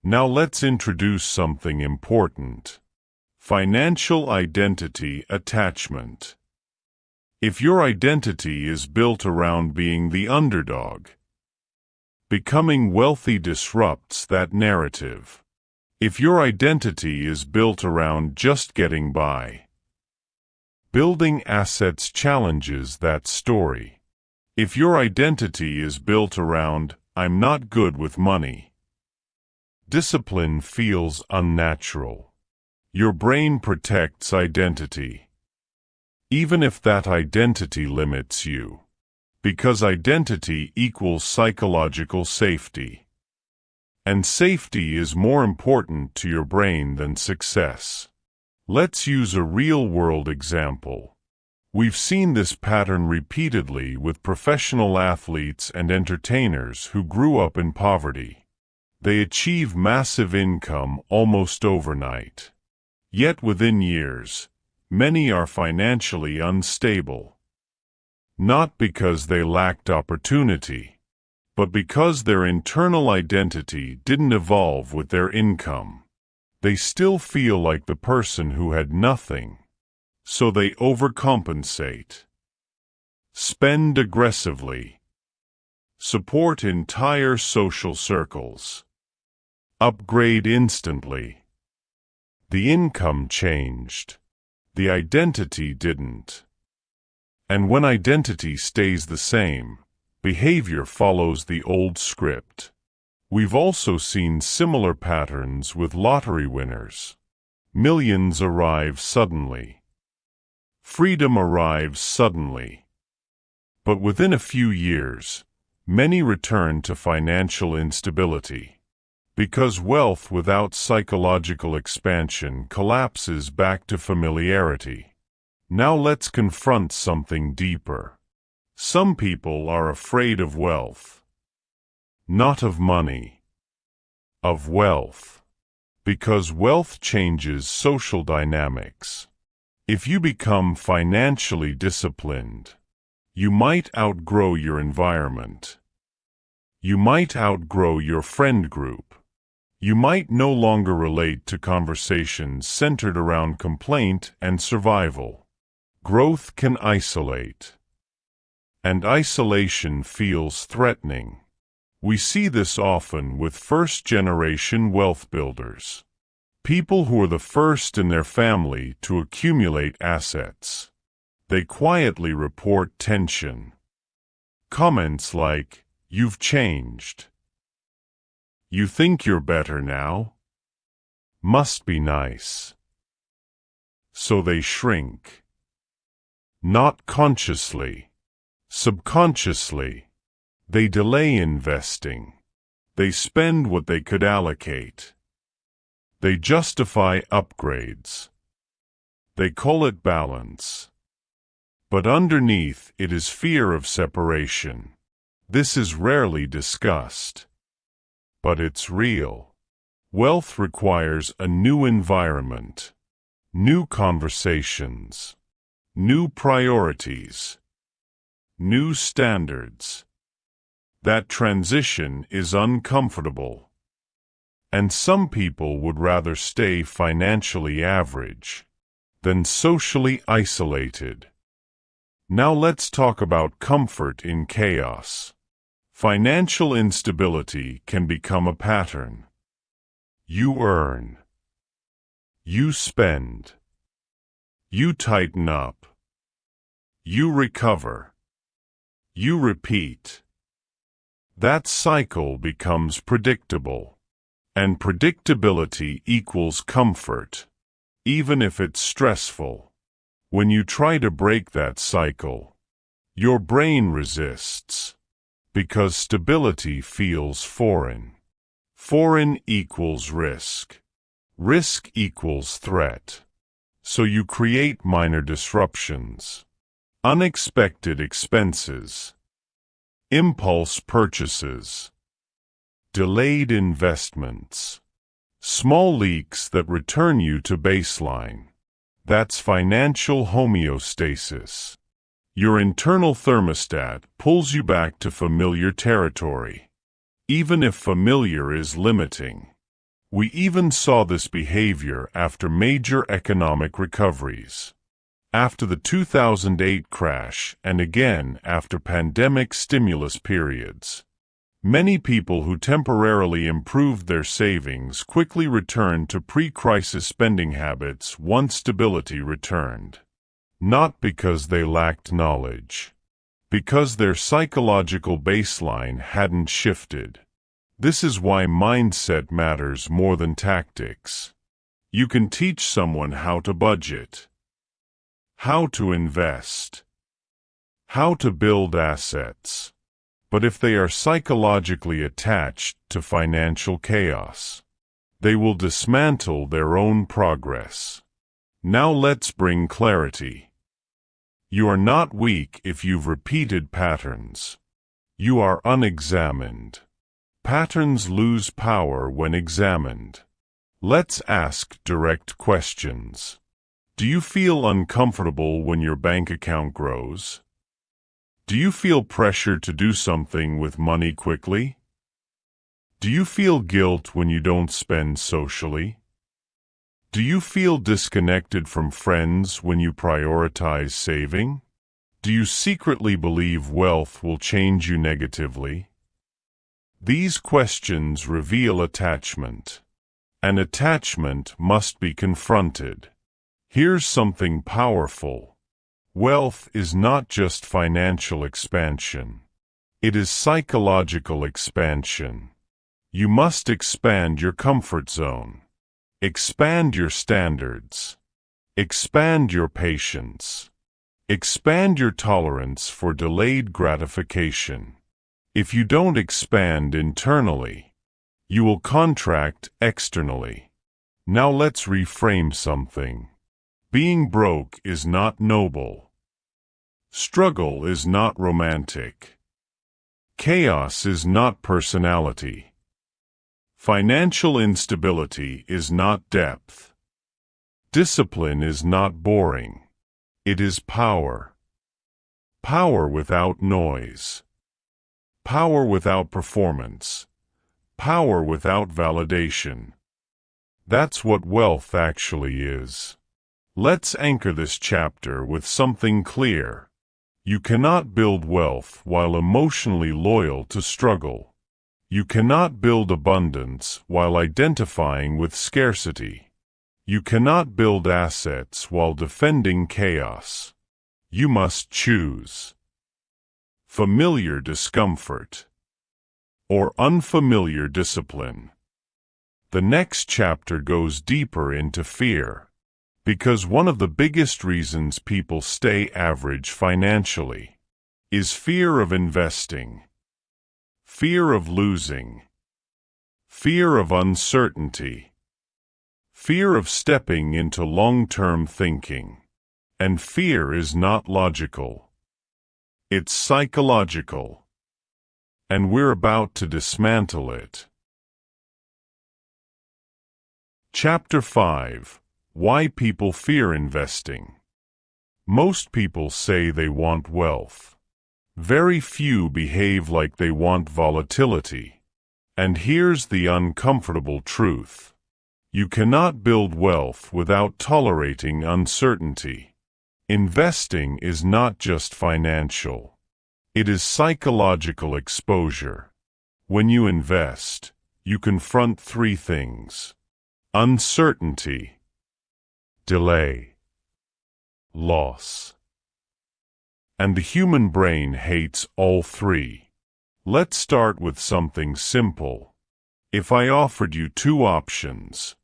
Now let's introduce something important. Financial identity attachment. If your identity is built around being the underdog, becoming wealthy disrupts that narrative. If your identity is built around just getting by, building assets challenges that story. If your identity is built around, "I'm not good with money," discipline feels unnatural. Your brain protects identity, even if that identity limits you, because identity equals psychological safety. And safety is more important to your brain than success. Let's use a real-world example. We've seen this pattern repeatedly with professional athletes and entertainers who grew up in poverty. They achieve massive income almost overnight. Yet within years, many are financially unstable. Not because they lacked opportunity, but because their internal identity didn't evolve with their income. They still feel like the person who had nothing, so they overcompensate, spend aggressively, support entire social circles, upgrade instantly. The income changed. The identity didn't. And when identity stays the same, behavior follows the old script. We've also seen similar patterns with lottery winners. Millions arrive suddenly. Freedom arrives suddenly. But within a few years, many return to financial instability. Because wealth without psychological expansion collapses back to familiarity. Now let's confront something deeper. Some people are afraid of wealth. Not of money. Of wealth. Because wealth changes social dynamics. If you become financially disciplined, you might outgrow your environment. You might outgrow your friend group. You might no longer relate to conversations centered around complaint and survival. Growth can isolate. And isolation feels threatening. We see this often with first-generation wealth builders. People who are the first in their family to accumulate assets. They quietly report tension. Comments like, "You've changed. You think you're better now? Must be nice." So they shrink. Not consciously. Subconsciously. They delay investing. They spend what they could allocate. They justify upgrades. They call it balance. But underneath it is fear of separation. This is rarely discussed. But it's real. Wealth requires a new environment, new conversations, new priorities, new standards. That transition is uncomfortable. And some people would rather stay financially average than socially isolated. Now let's talk about comfort in chaos. Financial instability can become a pattern. You earn. You spend. You tighten up. You recover. You repeat. That cycle becomes predictable. And predictability equals comfort, even if it's stressful. When you try to break that cycle, your brain resists. Because stability feels foreign. Foreign equals risk. Risk equals threat. So you create minor disruptions. Unexpected expenses. Impulse purchases. Delayed investments. Small leaks that return you to baseline. That's financial homeostasis. Your internal thermostat pulls you back to familiar territory, even if familiar is limiting. We even saw this behavior after major economic recoveries. After the 2008 crash and again after pandemic stimulus periods. Many people who temporarily improved their savings quickly returned to pre-crisis spending habits once stability returned. Not because they lacked knowledge. Because their psychological baseline hadn't shifted. This is why mindset matters more than tactics. You can teach someone how to budget, how to invest, how to build assets. But if they are psychologically attached to financial chaos, they will dismantle their own progress. Now let's bring clarity. You are not weak if you've repeated patterns. You are unexamined. Patterns lose power when examined. Let's ask direct questions. Do you feel uncomfortable when your bank account grows? Do you feel pressure to do something with money quickly? Do you feel guilt when you don't spend socially? Do you feel disconnected from friends when you prioritize saving? Do you secretly believe wealth will change you negatively? These questions reveal attachment. An attachment must be confronted. Here's something powerful. Wealth is not just financial expansion. It is psychological expansion. You must expand your comfort zone. Expand your standards. Expand your patience. Expand your tolerance for delayed gratification. If you don't expand internally, you will contract externally. Now let's reframe something. Being broke is not noble. Struggle is not romantic. Chaos is not personality. Financial instability is not depth. Discipline is not boring. It is power. Power without noise. Power without performance. Power without validation. That's what wealth actually is. Let's anchor this chapter with something clear. You cannot build wealth while emotionally loyal to struggle. You cannot build abundance while identifying with scarcity. You cannot build assets while defending chaos. You must choose familiar discomfort or unfamiliar discipline. The next chapter goes deeper into fear, because one of the biggest reasons people stay average financially is fear of investing. Fear of losing, fear of uncertainty, fear of stepping into long-term thinking. And fear is not logical. It's psychological. And we're about to dismantle it. Chapter 5: Why People Fear Investing. Most people say they want wealth. Very few behave like they want volatility. And here's the uncomfortable truth. You cannot build wealth without tolerating uncertainty. Investing is not just financial. It is psychological exposure. When you invest, you confront three things: uncertainty, delay, loss. And the human brain hates all three. Let's start with something simple. If I offered you two options.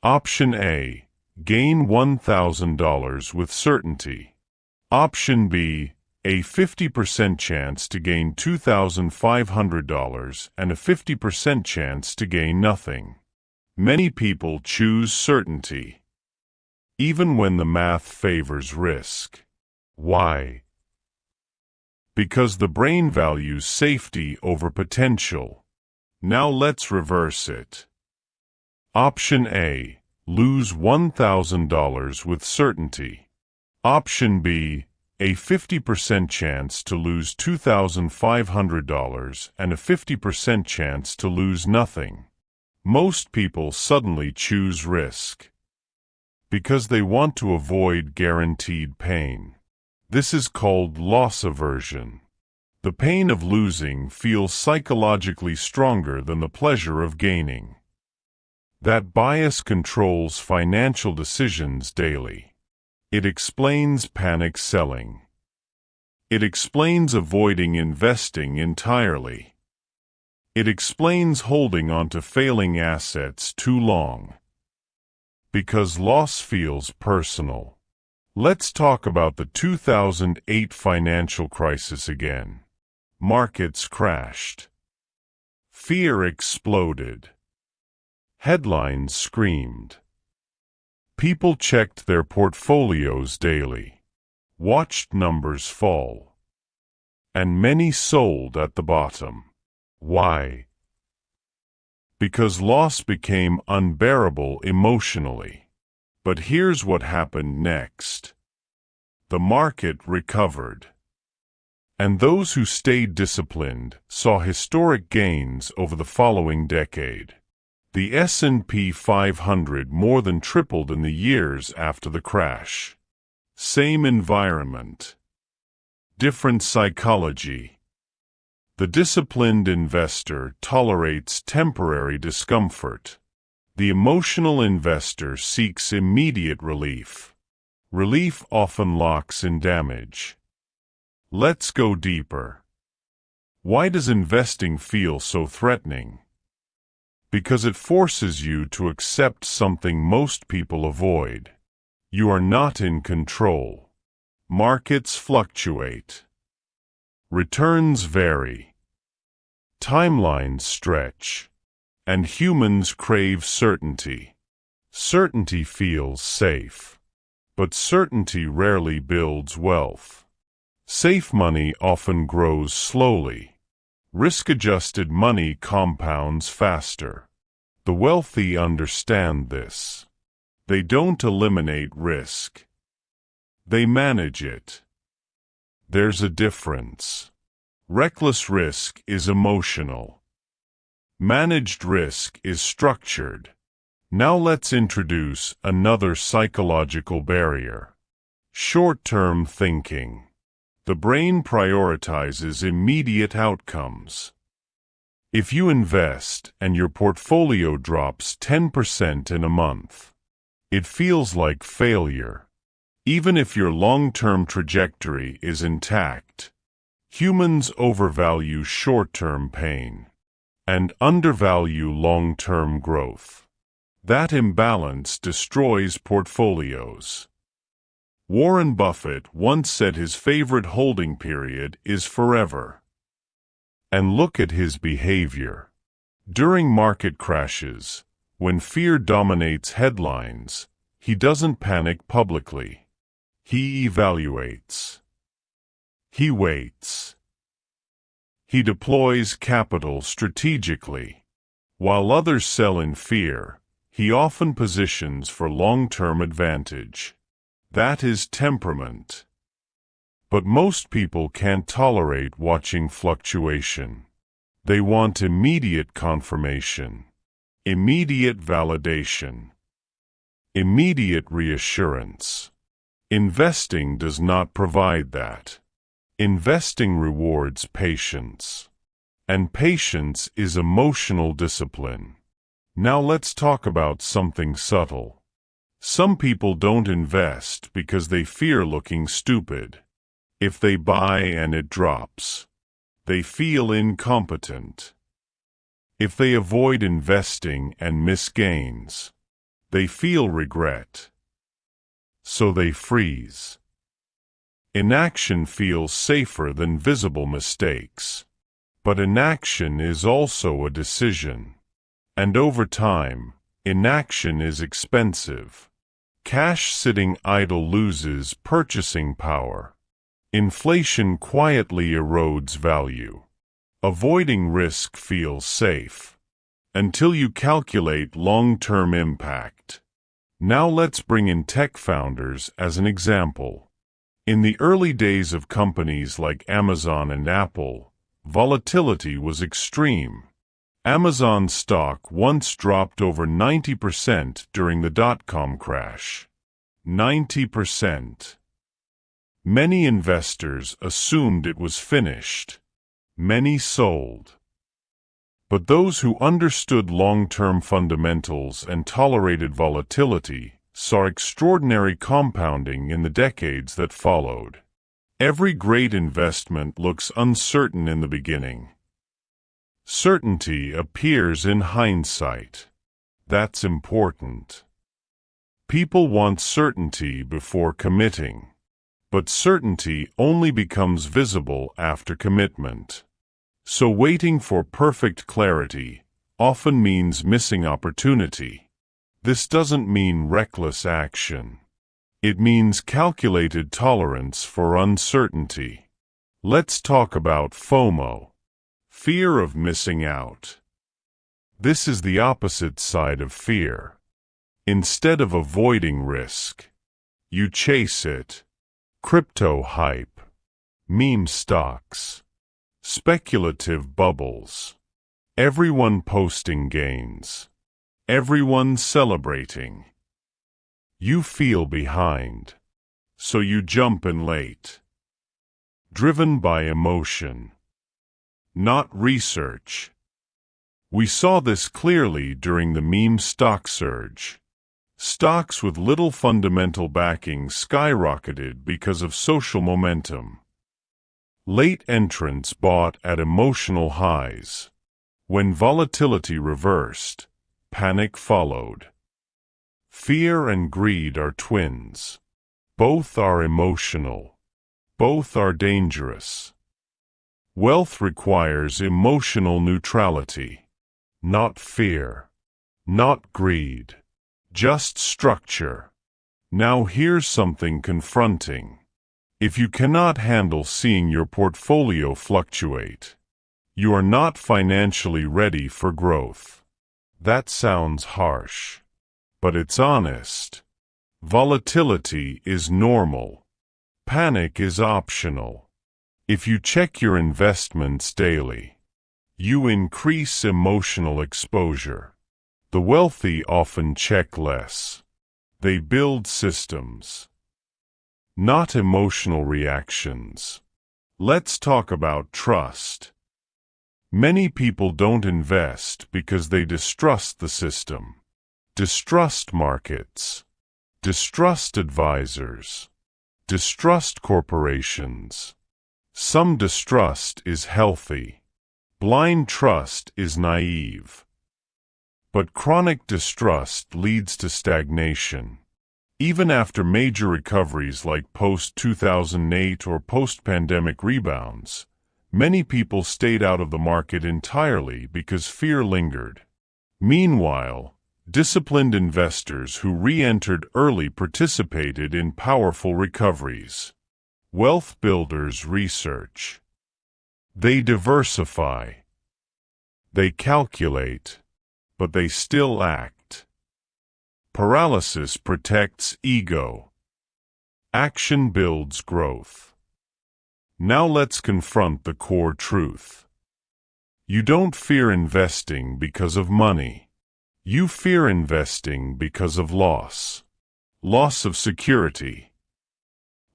Option A, gain $1,000 with certainty. Option B, a 50% chance to gain $2,500 and a 50% chance to gain nothing. Many people choose certainty, even when the math favors risk. Why? Because the brain values safety over potential. Now let's reverse it. Option A, lose $1,000 with certainty. Option B, a 50% chance to lose $2,500 and a 50% chance to lose nothing. Most people suddenly choose risk because they want to avoid guaranteed pain. This is called loss aversion. The pain of losing feels psychologically stronger than the pleasure of gaining. That bias controls financial decisions daily. It explains panic selling. It explains avoiding investing entirely. It explains holding onto failing assets too long. Because loss feels personal. Let's talk about the 2008 financial crisis again. Markets crashed. Fear exploded. Headlines screamed. People checked their portfolios daily. watched numbers fall, and many sold at the bottom. Why? Because loss became unbearable emotionally. But here's what happened next. The market recovered. And those who stayed disciplined saw historic gains over the following decade. The S&P 500 more than tripled in the years after the crash. Same environment. Different psychology. The disciplined investor tolerates temporary discomfort. The emotional investor seeks immediate relief. Relief often locks in damage. Let's go deeper. Why does investing feel so threatening? Because it forces you to accept something most people avoid. You are not in control. Markets fluctuate. Returns vary. Timelines stretch. And humans crave certainty. Certainty feels safe. But certainty rarely builds wealth. Safe money often grows slowly. Risk-adjusted money compounds faster. The wealthy understand this. They don't eliminate risk. They manage it. There's a difference. Reckless risk is emotional. Managed risk is structured. Now let's introduce another psychological barrier. Short-term thinking. The brain prioritizes immediate outcomes. If you invest and your portfolio drops 10% in a month, it feels like failure. Even if your long-term trajectory is intact, humans overvalue short-term pain and undervalue long-term growth. That imbalance destroys portfolios. Warren Buffett once said his favorite holding period is forever. And look at his behavior. During market crashes, when fear dominates headlines, he doesn't panic publicly. He evaluates. He waits. He deploys capital strategically. While others sell in fear, he often positions for long-term advantage. That is temperament. But most people can't tolerate watching fluctuation. They want immediate confirmation, immediate validation, immediate reassurance. Investing does not provide that. Investing rewards patience. And patience is emotional discipline. Now let's talk about something subtle. Some people don't invest because they fear looking stupid. If they buy and it drops, they feel incompetent. If they avoid investing and miss gains, they feel regret. So they freeze. Inaction feels safer than visible mistakes. But inaction is also a decision. And over time, inaction is expensive. Cash sitting idle loses purchasing power. Inflation quietly erodes value. Avoiding risk feels safe. Until you calculate long-term impact. Now let's bring in tech founders as an example. In the early days of companies like Amazon and Apple, volatility was extreme. Amazon stock once dropped over 90% during the dot-com crash. 90%. Many investors assumed it was finished. Many sold. But those who understood long-term fundamentals and tolerated volatility saw extraordinary compounding in the decades that followed. Every great investment looks uncertain in the beginning. Certainty appears in hindsight. That's important. People want certainty before committing. But certainty only becomes visible after commitment. So waiting for perfect clarity often means missing opportunity. This doesn't mean reckless action. It means calculated tolerance for uncertainty. Let's talk about FOMO, fear of missing out. This is the opposite side of fear. Instead of avoiding risk, you chase it. Crypto hype, meme stocks, speculative bubbles. Everyone posting gains. Everyone celebrating. You feel behind, so you jump in late. Driven by emotion, not research. We saw this clearly during the meme stock surge. Stocks with little fundamental backing skyrocketed because of social momentum. Late entrants bought at emotional highs. When volatility reversed, panic followed. Fear and greed are twins. Both are emotional. Both are dangerous. Wealth requires emotional neutrality. Not fear. Not greed. Just structure. Now here's something confronting. If you cannot handle seeing your portfolio fluctuate, you are not financially ready for growth. That sounds harsh, but it's honest. Volatility is normal. Panic is optional. If you check your investments daily, you increase emotional exposure. The wealthy often check less. They build systems, not emotional reactions. Let's talk about trust. Many people don't invest because they distrust the system, distrust markets, distrust advisors, distrust corporations. Some distrust is healthy. Blind trust is naive. But chronic distrust leads to stagnation. Even after major recoveries like post-2008 or post-pandemic rebounds, many people stayed out of the market entirely because fear lingered. Meanwhile, disciplined investors who re-entered early participated in powerful recoveries. Wealth builders research. They diversify. They calculate, but they still act. Paralysis protects ego. Action builds growth. Now let's confront the core truth. You don't fear investing because of money. You fear investing because of loss. Loss of security.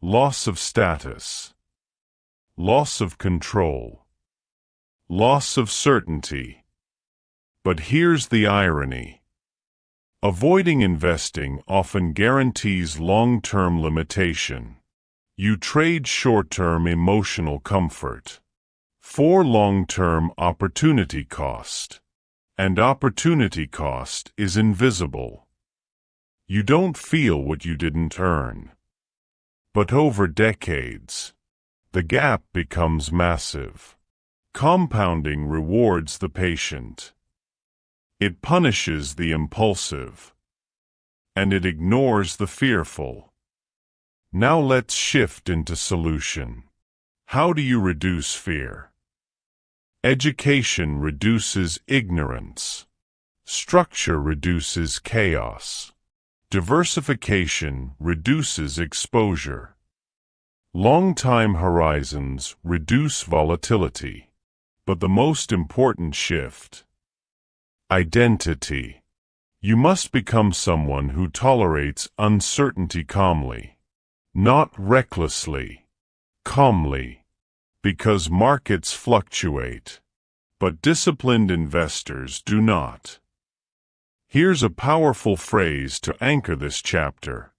Loss of status. Loss of control. Loss of certainty. But here's the irony. Avoiding investing often guarantees long-term limitation. You trade short-term emotional comfort for long-term opportunity cost. And opportunity cost is invisible. You don't feel what you didn't earn. But over decades, the gap becomes massive. Compounding rewards the patient. It punishes the impulsive. And it ignores the fearful. Now let's shift into solution. How do you reduce fear? Education reduces ignorance. Structure reduces chaos. Diversification reduces exposure. Long-time horizons reduce volatility. But the most important shift: identity. You must become someone who tolerates uncertainty calmly, not recklessly, calmly, because markets fluctuate, but disciplined investors do not. Here's a powerful phrase to anchor this chapter.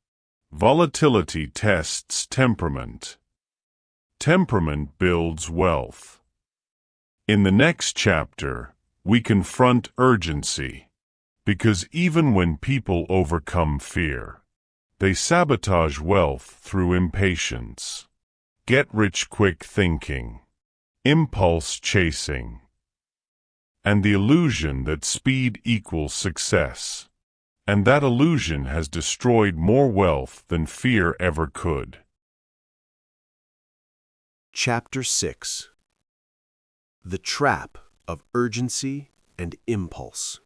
Volatility tests temperament. Temperament builds wealth. In the next chapter, we confront urgency, because even when people overcome fear, they sabotage wealth through impatience, get-rich-quick thinking, impulse chasing, and the illusion that speed equals success. And that illusion has destroyed more wealth than fear ever could. Chapter 6. The Trap of Urgency and Impulse.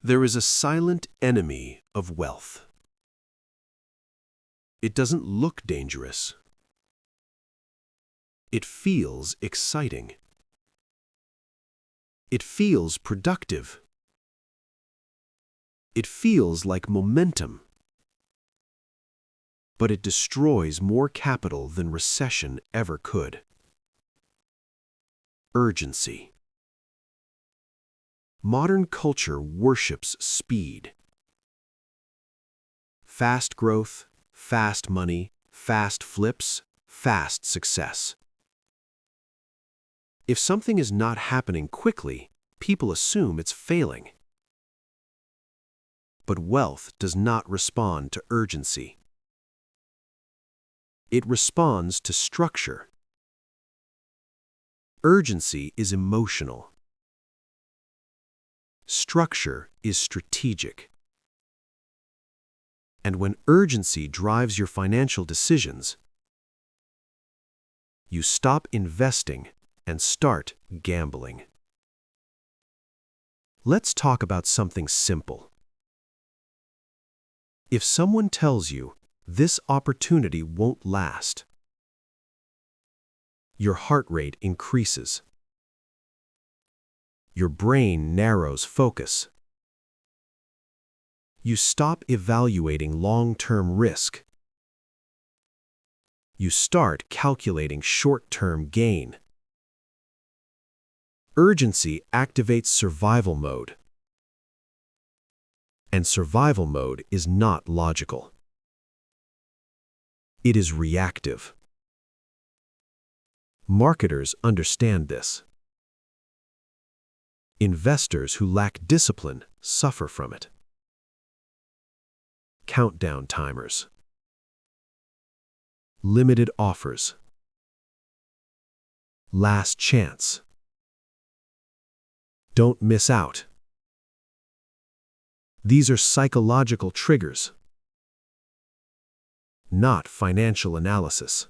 There is a silent enemy of wealth. It doesn't look dangerous. It feels exciting. It feels productive. It feels like momentum. But it destroys more capital than recession ever could. Urgency. Modern culture worships speed. Fast growth, fast money, fast flips, fast success. If something is not happening quickly, people assume it's failing. But wealth does not respond to urgency. It responds to structure. Urgency is emotional. Structure is strategic. And when urgency drives your financial decisions, you stop investing and start gambling. Let's talk about something simple. If someone tells you this opportunity won't last, your heart rate increases. Your brain narrows focus. You stop evaluating long-term risk. You start calculating short-term gain. Urgency activates survival mode. And survival mode is not logical. It is reactive. Marketers understand this. Investors who lack discipline suffer from it. Countdown timers. Limited offers. Last chance. Don't miss out. These are psychological triggers, not financial analysis.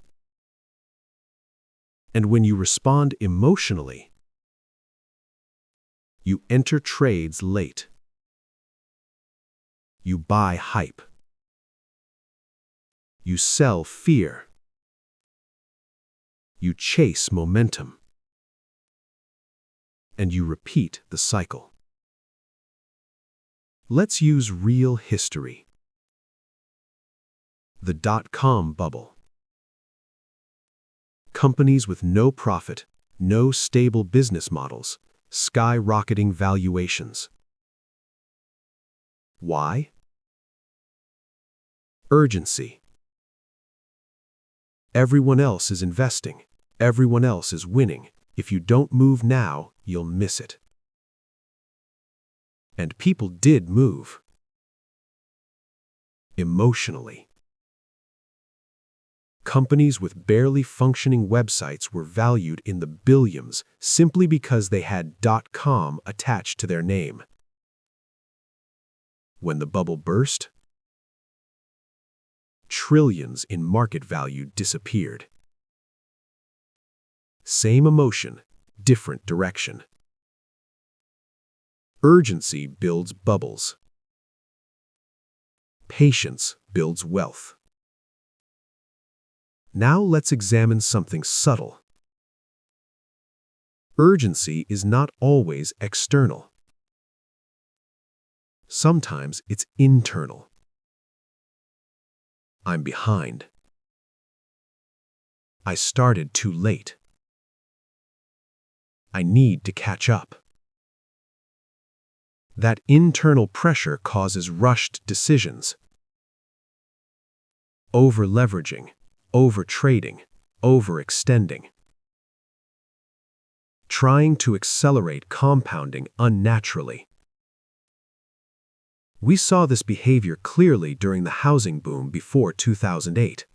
And when you respond emotionally, you enter trades late. You buy hype. You sell fear. You chase momentum. And you repeat the cycle. Let's use real history. The dot-com bubble. Companies with no profit, no stable business models, skyrocketing valuations. Why? Urgency. Everyone else is investing. Everyone else is winning. If you don't move now, you'll miss it. And people did move. Emotionally. Companies with barely functioning websites were valued in the billions simply because they had .com attached to their name. When the bubble burst, trillions in market value disappeared. Same emotion, different direction. Urgency builds bubbles. Patience builds wealth. Now let's examine something subtle. Urgency is not always external. Sometimes it's internal. I'm behind. I started too late. I need to catch up. That internal pressure causes rushed decisions. Over-leveraging, over-trading, overextending. Trying to accelerate compounding unnaturally. We saw this behavior clearly during the housing boom before 2008.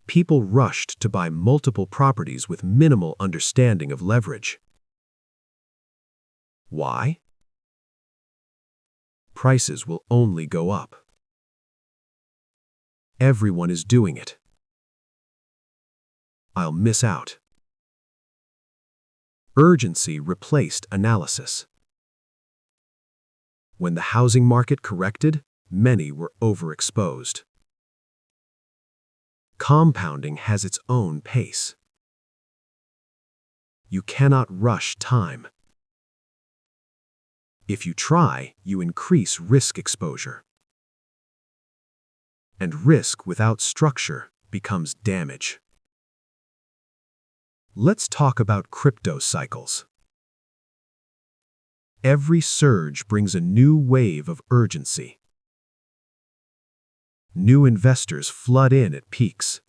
People rushed to buy multiple properties with minimal understanding of leverage. Why? prices will only go up. Everyone is doing it. I'll miss out. Urgency replaced analysis. When the housing market corrected, many were overexposed. Compounding has its own pace. You cannot rush time. If you try, you increase risk exposure. And risk without structure becomes damage. Let's talk about crypto cycles. Every surge brings a new wave of urgency. New investors flood in at peaks.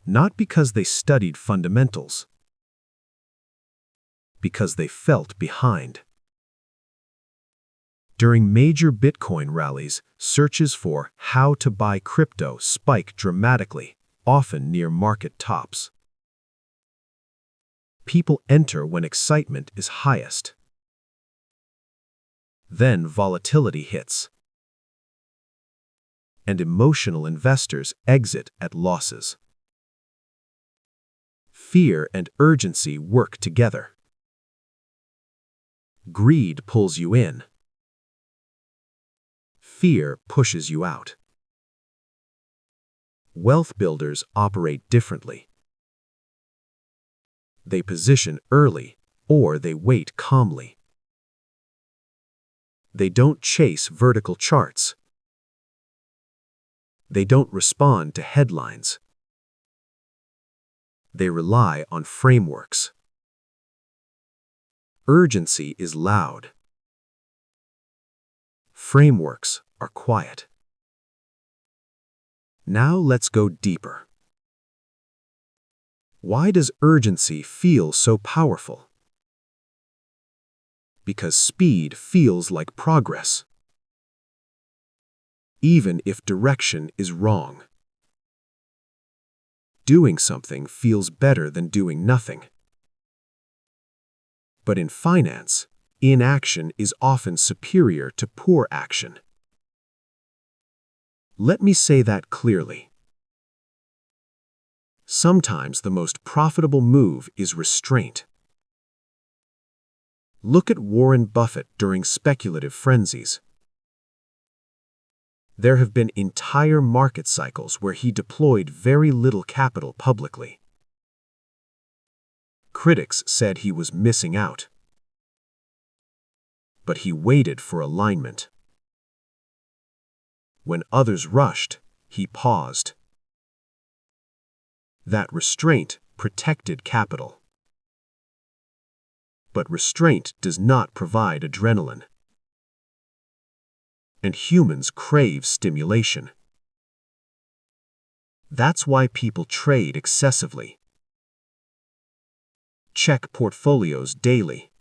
Not because they studied fundamentals, because they felt behind. During major Bitcoin rallies, searches for how to buy crypto spike dramatically, often near market tops. People enter when excitement is highest. Then volatility hits, and emotional investors exit at losses. Fear and urgency work together. Greed pulls you in. Fear pushes you out. Wealth builders operate differently. They position early, or they wait calmly. They don't chase vertical charts. They don't respond to headlines. They rely on frameworks. Urgency is loud. Frameworks are quiet. Now let's go deeper. Why does urgency feel so powerful? Because speed feels like progress, even if direction is wrong. Doing something feels better than doing nothing. But in finance, inaction is often superior to poor action. Let me say that clearly. Sometimes the most profitable move is restraint. Look at Warren Buffett during speculative frenzies. There have been entire market cycles where he deployed very little capital publicly. Critics said he was missing out. But he waited for alignment. When others rushed, he paused. That restraint protected capital. But restraint does not provide adrenaline. And humans crave stimulation. That's why people trade excessively. Check portfolios daily.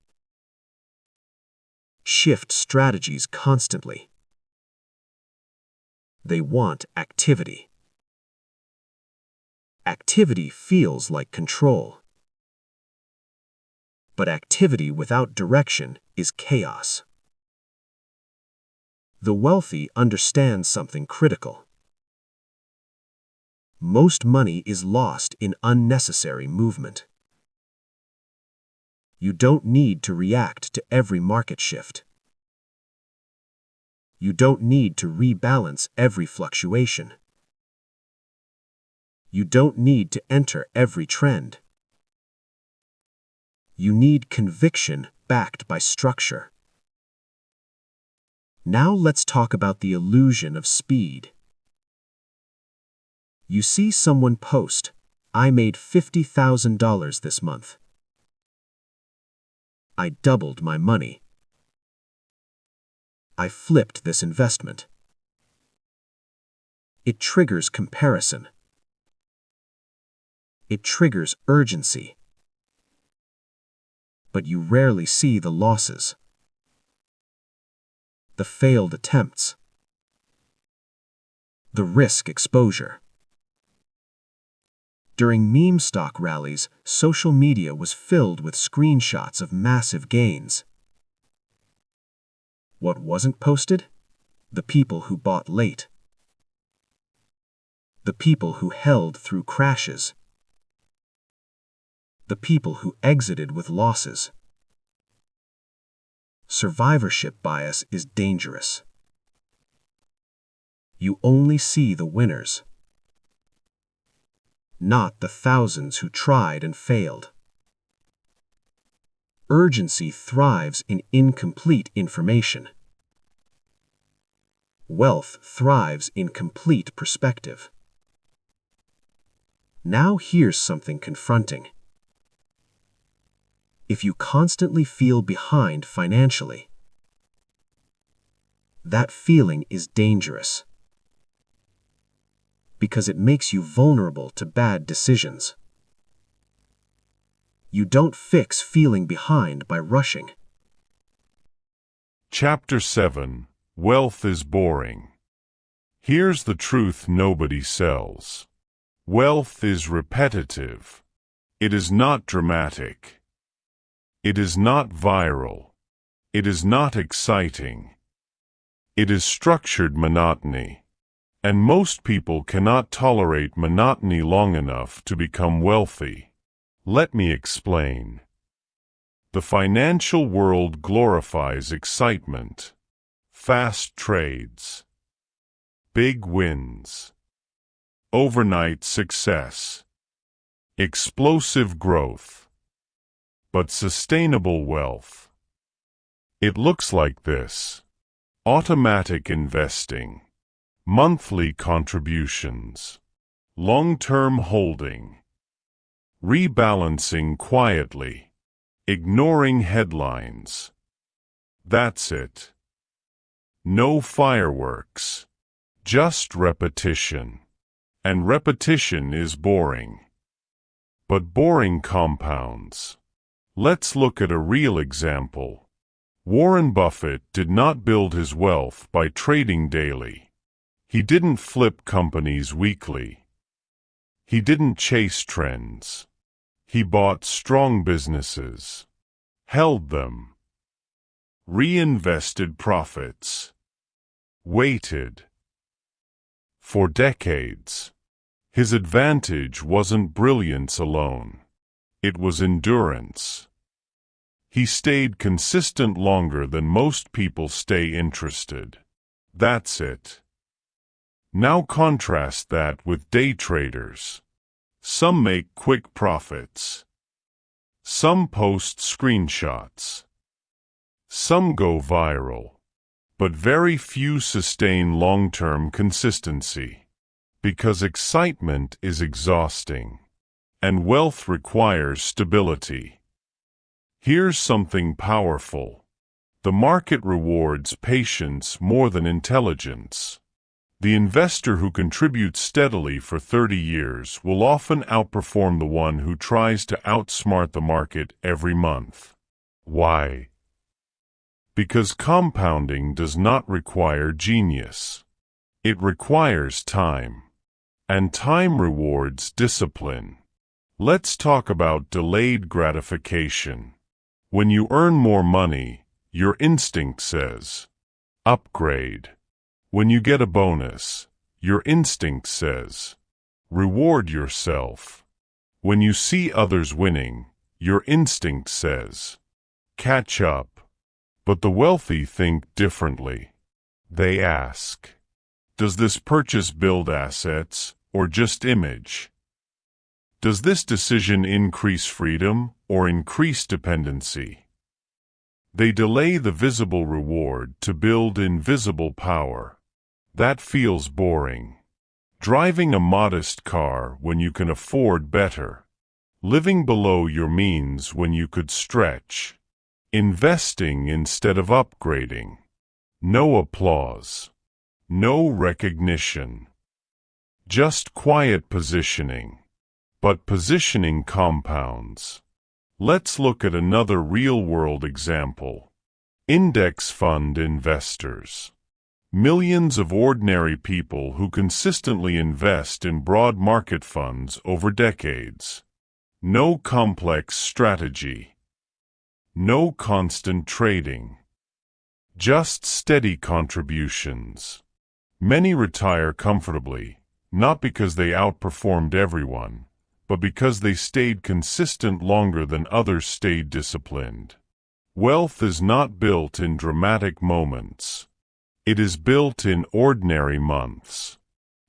Shift strategies constantly. They want activity. Activity feels like control. But activity without direction is chaos. The wealthy understand something critical. Most money is lost in unnecessary movement. You don't need to react to every market shift. You don't need to rebalance every fluctuation. You don't need to enter every trend. You need conviction backed by structure. Now let's talk about the illusion of speed. You see someone post, "I made $50,000 this month. I doubled my money. I flipped this investment." It triggers comparison. It triggers urgency. But you rarely see the losses. The failed attempts. The risk exposure. During meme stock rallies, social media was filled with screenshots of massive gains. What wasn't posted? The people who bought late. The people who held through crashes. The people who exited with losses. Survivorship bias is dangerous. You only see the winners, not the thousands who tried and failed. Urgency thrives in incomplete information. Wealth thrives in complete perspective. Now here's something confronting. If you constantly feel behind financially, that feeling is dangerous because it makes you vulnerable to bad decisions. You don't fix feeling behind by rushing. Chapter 7: Wealth is boring. Here's the truth nobody sells. Wealth is repetitive. It is not dramatic. It is not viral. It is not exciting. It is structured monotony. And most people cannot tolerate monotony long enough to become wealthy. Let me explain. The financial world glorifies excitement, fast trades, big wins, overnight success, explosive growth. But sustainable wealth, it looks like this: automatic investing, monthly contributions, long-term holding, rebalancing quietly, ignoring headlines. That's it. No fireworks, just repetition. And repetition is boring. But boring compounds. Let's look at a real example. Warren Buffett did not build his wealth by trading daily. He didn't flip companies weekly. He didn't chase trends. He bought strong businesses, held them, reinvested profits, waited. For decades, his advantage wasn't brilliance alone. It was endurance. He stayed consistent longer than most people stay interested. That's it. Now contrast that with day traders. Some make quick profits. Some post screenshots. Some go viral. But very few sustain long-term consistency. Because excitement is exhausting. And wealth requires stability. Here's something powerful. The market rewards patience more than intelligence. The investor who contributes steadily for 30 years will often outperform the one who tries to outsmart the market every month. Why? Because compounding does not require genius. It requires time. And time rewards discipline. Let's talk about delayed gratification. When you earn more money, your instinct says, upgrade. When you get a bonus, your instinct says, reward yourself. When you see others winning, your instinct says, catch up. But the wealthy think differently. They ask, does this purchase build assets or just image? Does this decision increase freedom or increase dependency? They delay the visible reward to build invisible power. That feels boring. Driving a modest car when you can afford better. Living below your means when you could stretch. Investing instead of upgrading. No applause. No recognition. Just quiet positioning. But positioning compounds. Let's look at another real-world example. Index fund investors. Millions of ordinary people who consistently invest in broad market funds over decades. No complex strategy. No constant trading. just steady contributions. Many retire comfortably, not because they outperformed everyone, but because they stayed consistent longer than others stayed disciplined. Wealth is not built in dramatic moments. It is built in ordinary months.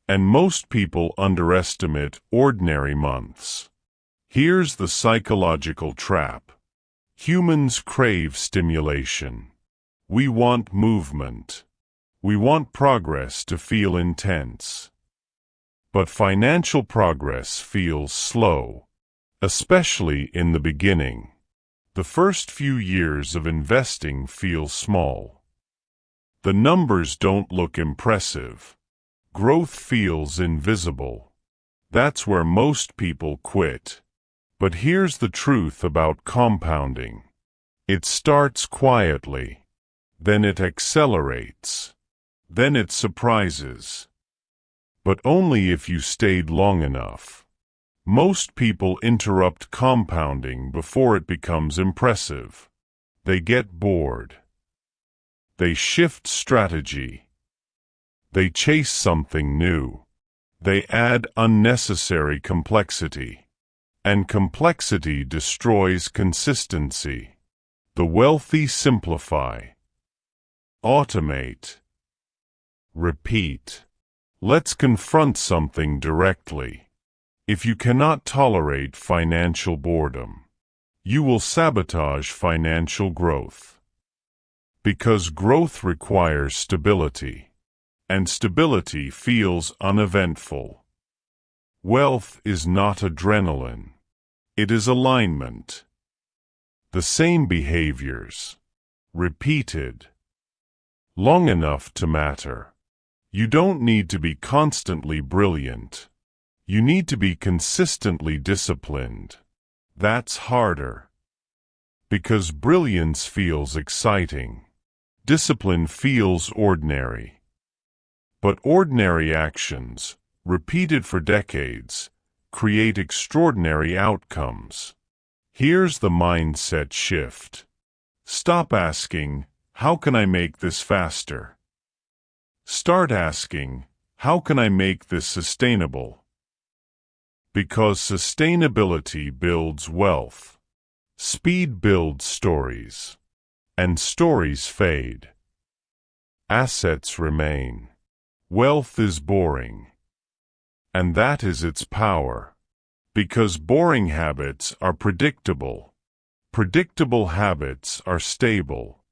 And most people underestimate ordinary months. Here's the psychological trap. Humans crave stimulation. We want movement. We want progress to feel intense. But financial progress feels slow, especially in the beginning. The first few years of investing feel small. The numbers don't look impressive. Growth feels invisible. That's where most people quit. But here's the truth about compounding. It starts quietly. Then it accelerates. Then it surprises. But only if you stayed long enough. Most people interrupt compounding before it becomes impressive. They get bored. They shift strategy. They chase something new. They add unnecessary complexity. And complexity destroys consistency. The wealthy simplify. Automate. Repeat. Let's confront something directly. If you cannot tolerate financial boredom, you will sabotage financial growth. Because growth requires stability, and stability feels uneventful. Wealth is not adrenaline. It is alignment. The same behaviors, repeated, long enough to matter. You don't need to be constantly brilliant. You need to be consistently disciplined. That's harder. Because brilliance feels exciting. Discipline feels ordinary. But ordinary actions, repeated for decades, create extraordinary outcomes. Here's the mindset shift. Stop asking, how can I make this faster? Start asking, how can I make this sustainable? Because sustainability builds wealth. Speed builds stories. And stories fade. Assets remain. Wealth is boring. And that is its power. Because boring habits are predictable. Predictable habits are stable.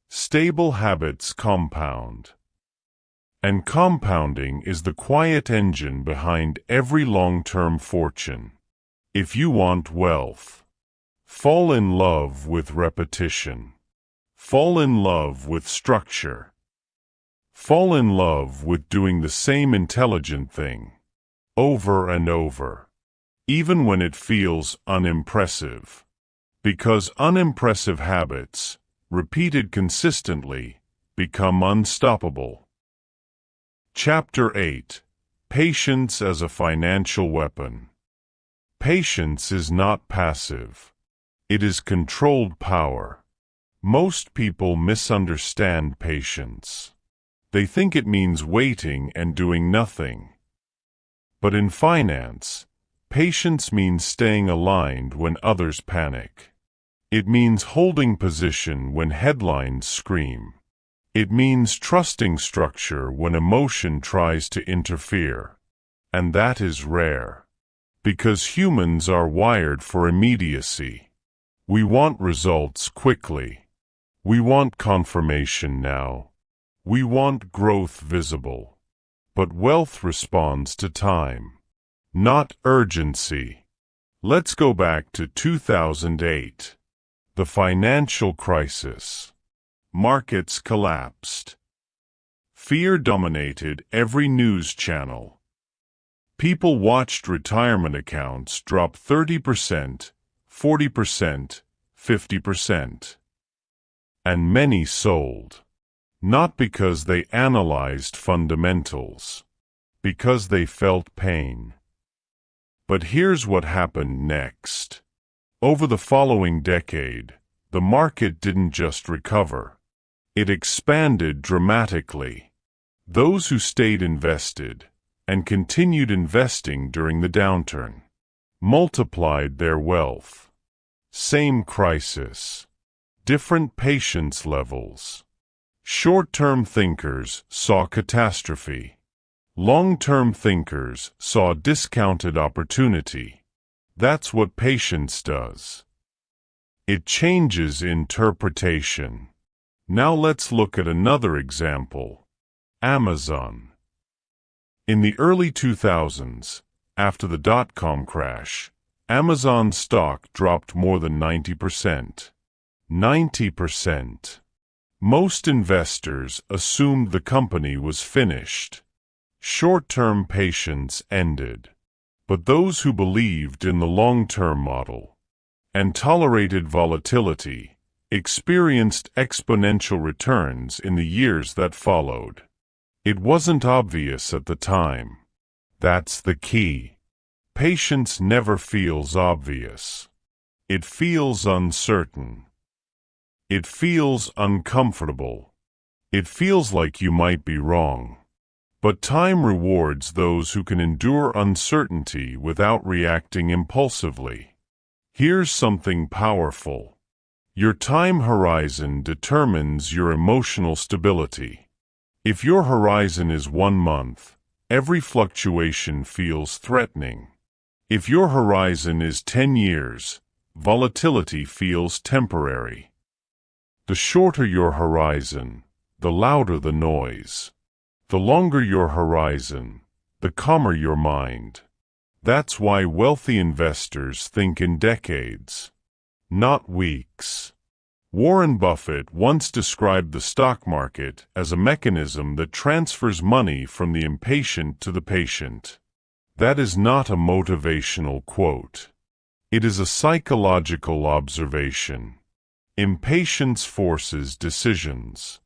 Stable habits compound. And compounding is the quiet engine behind every long-term fortune. If you want wealth, fall in love with repetition. Fall in love with structure. Fall in love with doing the same intelligent thing, over and over, even when it feels unimpressive. Because unimpressive habits, repeated consistently, become unstoppable. Chapter 8. Patience as a Financial Weapon. Patience is not passive. It is controlled power. Most people misunderstand patience. They think it means waiting and doing nothing. But in finance, patience means staying aligned when others panic. It means holding position when headlines scream. It means trusting structure when emotion tries to interfere. And that is rare. Because humans are wired for immediacy. We want results quickly. We want confirmation now. We want growth visible. But wealth responds to time, not urgency. Let's go back to 2008. The financial crisis. Markets collapsed. Fear dominated every news channel. People watched retirement accounts drop 30%, 40%, 50%. And many sold. Not because they analyzed fundamentals. Because they felt pain. But here's what happened next. Over the following decade, the market didn't just recover. It expanded dramatically. Those who stayed invested and continued investing during the downturn multiplied their wealth. Same crisis, different patience levels. Short-term thinkers saw catastrophe. Long-term thinkers saw discounted opportunity. That's what patience does. It changes interpretation. Now let's look at another example. Amazon. In the early 2000s, after the dot-com crash, Amazon stock dropped more than 90%. 90%. Most investors assumed the company was finished. Short-term patience ended. But those who believed in the long-term model and tolerated volatility experienced exponential returns in the years that followed. It wasn't obvious at the time. That's the key. Patience never feels obvious. It feels uncertain. It feels uncomfortable. It feels like you might be wrong. But time rewards those who can endure uncertainty without reacting impulsively. Here's something powerful. Your time horizon determines your emotional stability. If your horizon is 1 month, every fluctuation feels threatening. If your horizon is 10 years, volatility feels temporary. The shorter your horizon, the louder the noise. The longer your horizon, the calmer your mind. That's why wealthy investors think in decades, not weeks. Warren Buffett once described the stock market as a mechanism that transfers money from the impatient to the patient. That is not a motivational quote. It is a psychological observation. Impatience forces decisions.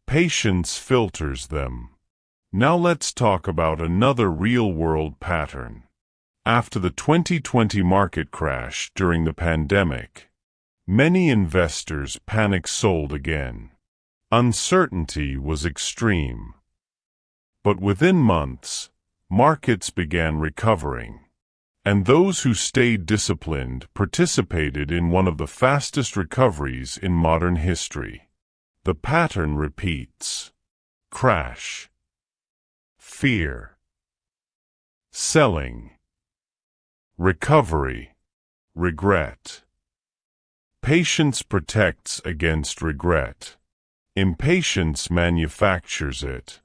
Patience filters them. Now let's talk about another real-world pattern. After the 2020 market crash during the pandemic, many investors panic-sold again. Uncertainty was extreme. But within months, markets began recovering. And those who stayed disciplined participated in one of the fastest recoveries in modern history. The pattern repeats. Crash. Fear. Selling. Recovery. Regret. Patience protects against regret. Impatience manufactures it.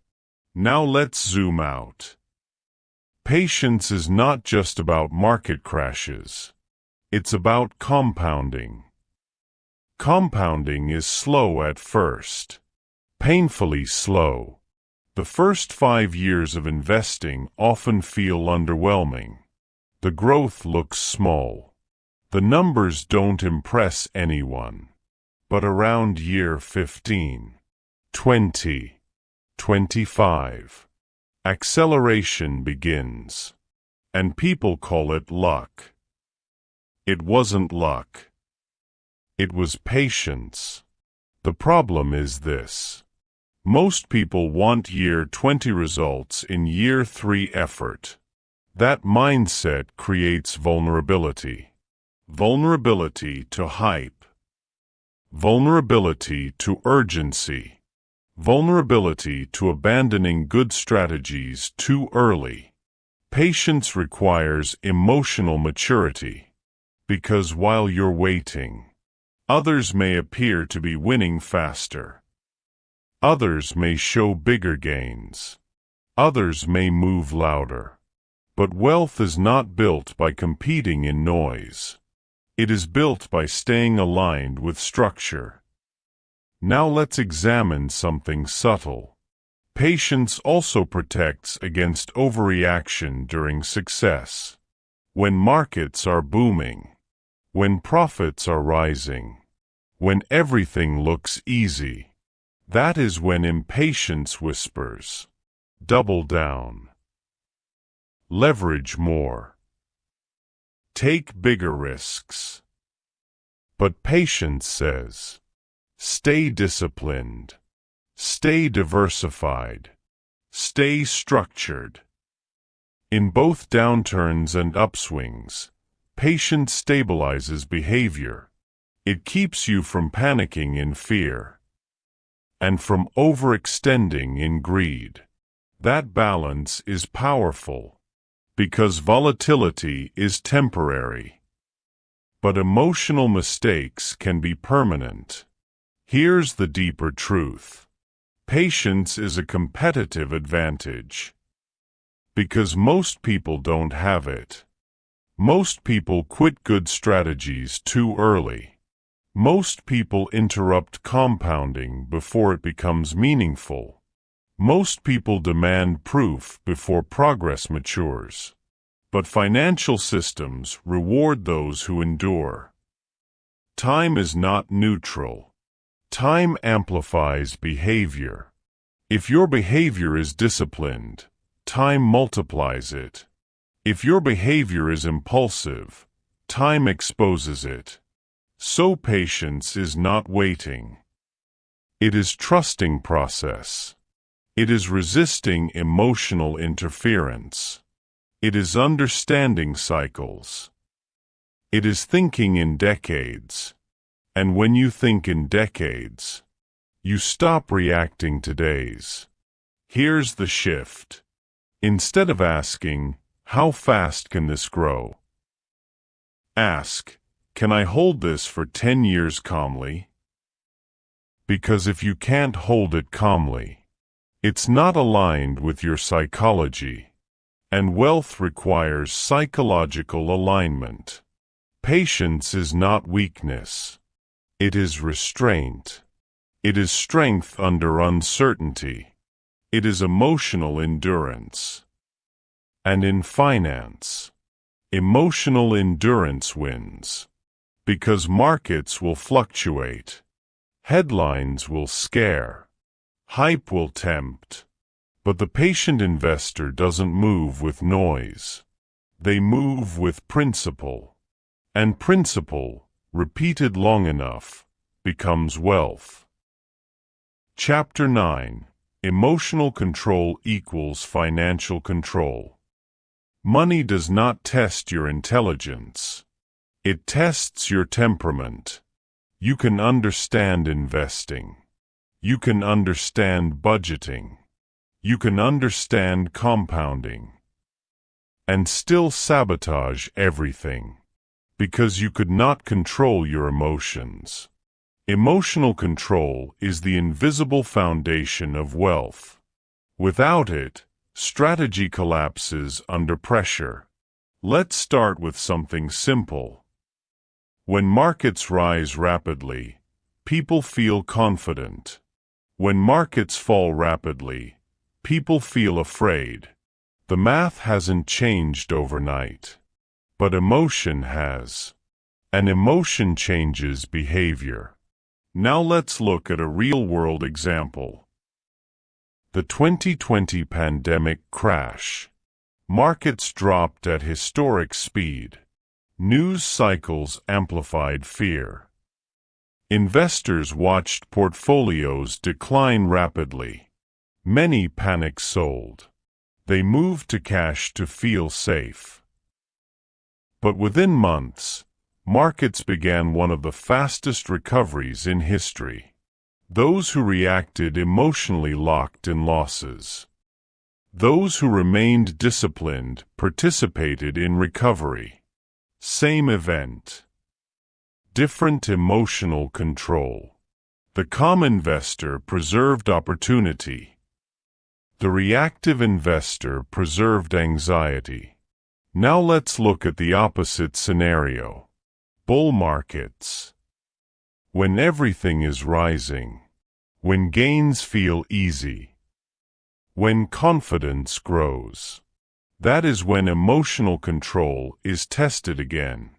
Now let's zoom out. Patience is not just about market crashes. It's about compounding. Compounding is slow at first. Painfully slow. The first 5 years of investing often feel underwhelming. The growth looks small. The numbers don't impress anyone. But around year 15, 20, 25, acceleration begins. And people call it luck. It wasn't luck. It was patience. The problem is this. Most people want year 20 results in year 3 effort. That mindset creates vulnerability. Vulnerability to hype. Vulnerability to urgency. Vulnerability to abandoning good strategies too early. Patience requires emotional maturity. Because while you're waiting, others may appear to be winning faster. Others may show bigger gains. Others may move louder. But wealth is not built by competing in noise. It is built by staying aligned with structure. Now let's examine something subtle. Patience also protects against overreaction during success. When markets are booming. When profits are rising. When everything looks easy. That is when impatience whispers. Double down. Leverage more. Take bigger risks. But patience says, Stay disciplined. Stay diversified. Stay structured. In both downturns and upswings, patience stabilizes behavior. It keeps you from panicking in fear and from overextending in greed. That balance is powerful because volatility is temporary, but emotional mistakes can be permanent. Here's the deeper truth. Patience is a competitive advantage because most people don't have it. Most people quit good strategies too early. Most people interrupt compounding before it becomes meaningful. Most people demand proof before progress matures. But financial systems reward those who endure. Time is not neutral. Time amplifies behavior. If your behavior is disciplined, time multiplies it. If your behavior is impulsive, time exposes it. So patience is not waiting. It is trusting process. It is resisting emotional interference. It is understanding cycles. It is thinking in decades. And when you think in decades, you stop reacting to days. Here's the shift. Instead of asking, "How fast can this grow?" ask, "Can I hold this for 10 years calmly?" Because if you can't hold it calmly, it's not aligned with your psychology. And wealth requires psychological alignment. Patience is not weakness. It is restraint. It is strength under uncertainty. It is emotional endurance. And in finance, emotional endurance wins. Because markets will fluctuate. Headlines will scare. Hype will tempt. But the patient investor doesn't move with noise. They move with principle. And principle, repeated long enough, becomes wealth. Chapter 9. Emotional control equals financial control. Money does not test your intelligence. It tests your temperament. You can understand investing. You can understand budgeting. You can understand compounding. And still sabotage everything. Because you could not control your emotions. Emotional control is the invisible foundation of wealth. Without it, strategy collapses under pressure. Let's start with something simple. When markets rise rapidly, people feel confident. When markets fall rapidly, people feel afraid. The math hasn't changed overnight. But emotion has. And emotion changes behavior. Now let's look at a real-world example. The 2020 pandemic crash. Markets dropped at historic speed. News cycles amplified fear. Investors watched portfolios decline rapidly. Many panic sold. They moved to cash to feel safe. But within months, markets began one of the fastest recoveries in history. Those who reacted emotionally locked in losses. Those who remained disciplined participated in recovery. Same event. Different emotional control. The calm investor preserved opportunity. The reactive investor preserved anxiety. Now let's look at the opposite scenario. Bull markets. When everything is rising. When gains feel easy. When confidence grows. That is when emotional control is tested again.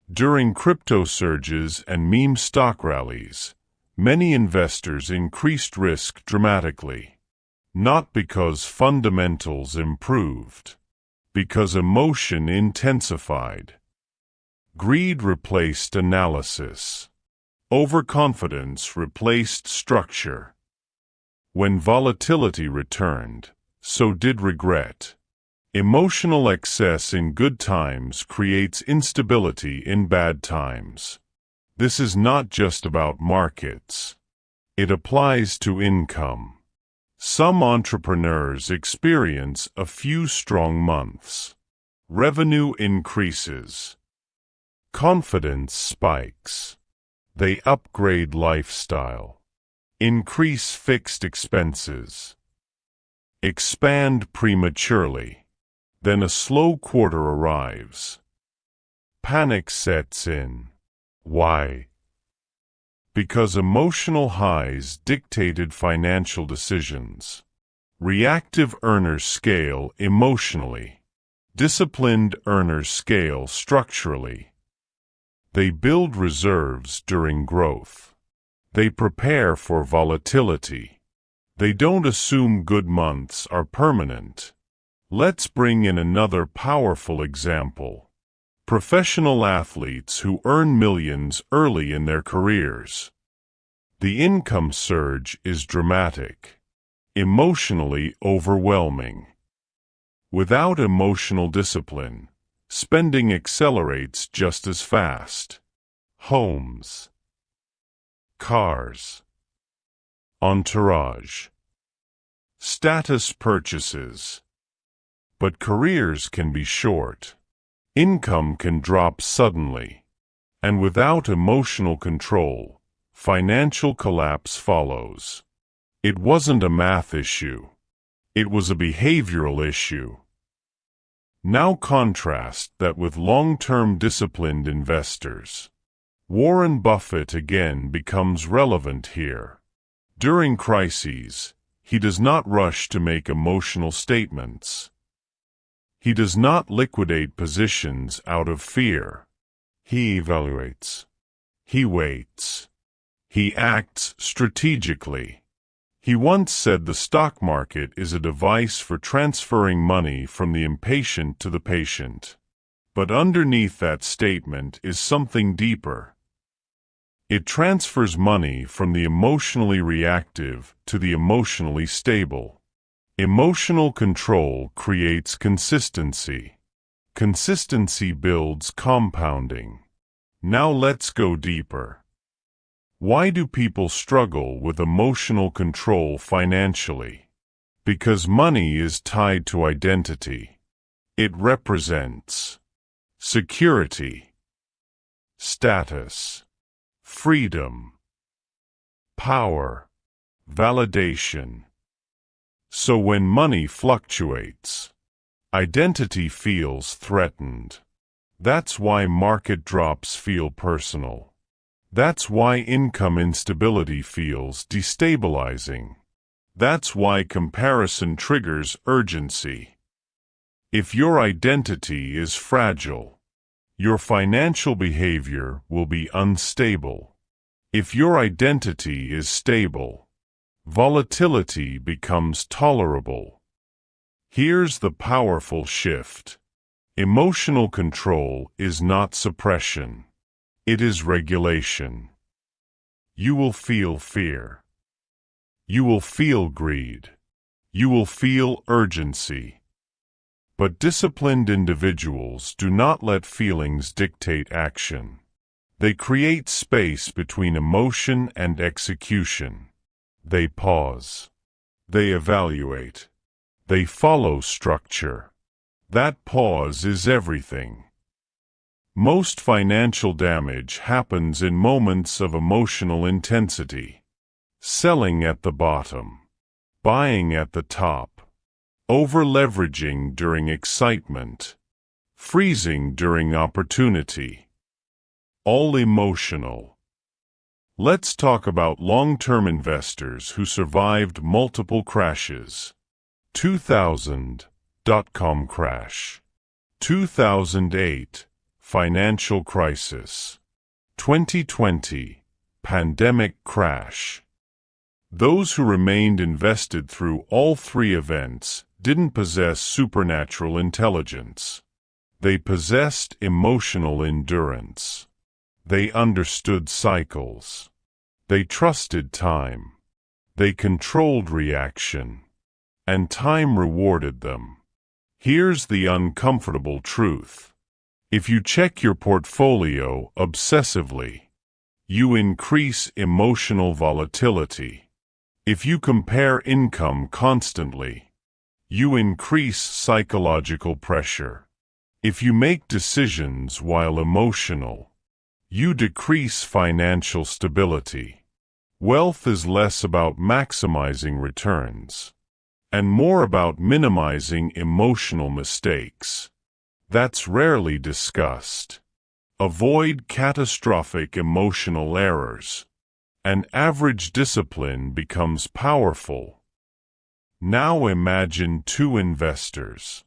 During crypto surges and meme stock rallies, many investors increased risk dramatically. Not because fundamentals improved. Because emotion intensified. Greed replaced analysis. Overconfidence replaced structure. When volatility returned, so did regret. Emotional excess in good times creates instability in bad times. This is not just about markets. It applies to income. Some entrepreneurs experience a few strong months. Revenue increases. Confidence spikes. They upgrade lifestyle. Increase fixed expenses. Expand prematurely. Then a slow quarter arrives. Panic sets in. Why? Because emotional highs dictated financial decisions. Reactive earners scale emotionally. Disciplined earners scale structurally. They build reserves during growth. They prepare for volatility. They don't assume good months are permanent. Let's bring in another powerful example. Professional athletes who earn millions early in their careers. The income surge is dramatic, emotionally overwhelming. Without emotional discipline, spending accelerates just as fast. Homes, cars, entourage, status purchases. But careers can be short. Income can drop suddenly. And without emotional control, financial collapse follows. It wasn't a math issue. It was a behavioral issue. Now contrast that with long-term disciplined investors. Warren Buffett again becomes relevant here. During crises, he does not rush to make emotional statements. He does not liquidate positions out of fear. He evaluates. He waits. He acts strategically. He once said the stock market is a device for transferring money from the impatient to the patient. But underneath that statement is something deeper. It transfers money from the emotionally reactive to the emotionally stable. Emotional control creates consistency. Consistency builds compounding. Now let's go deeper. Why do people struggle with emotional control financially? Because money is tied to identity. It represents security, status, freedom, power, validation. So when money fluctuates, identity feels threatened. That's why market drops feel personal. That's why income instability feels destabilizing. That's why comparison triggers urgency. If your identity is fragile, your financial behavior will be unstable. If your identity is stable, volatility becomes tolerable. Here's the powerful shift. Emotional control is not suppression. It is regulation. You will feel fear. You will feel greed. You will feel urgency. But disciplined individuals do not let feelings dictate action. They create space between emotion and execution. They pause. They evaluate. They follow structure. That pause is everything. Most financial damage happens in moments of emotional intensity. Selling at the bottom. Buying at the top. Over-leveraging during excitement. Freezing during opportunity. All emotional. Let's talk about long-term investors who survived multiple crashes. 2000, dot-com crash. 2008, financial crisis. 2020, pandemic crash. Those who remained invested through all three events didn't possess supernatural intelligence. They possessed emotional endurance. They understood cycles. They trusted time. They controlled reaction. And time rewarded them. Here's the uncomfortable truth. If you check your portfolio obsessively, you increase emotional volatility. If you compare income constantly, you increase psychological pressure. If you make decisions while emotional, you decrease financial stability. Wealth is less about maximizing returns and more about minimizing emotional mistakes. That's rarely discussed. Avoid catastrophic emotional errors, and average discipline becomes powerful. Now imagine two investors.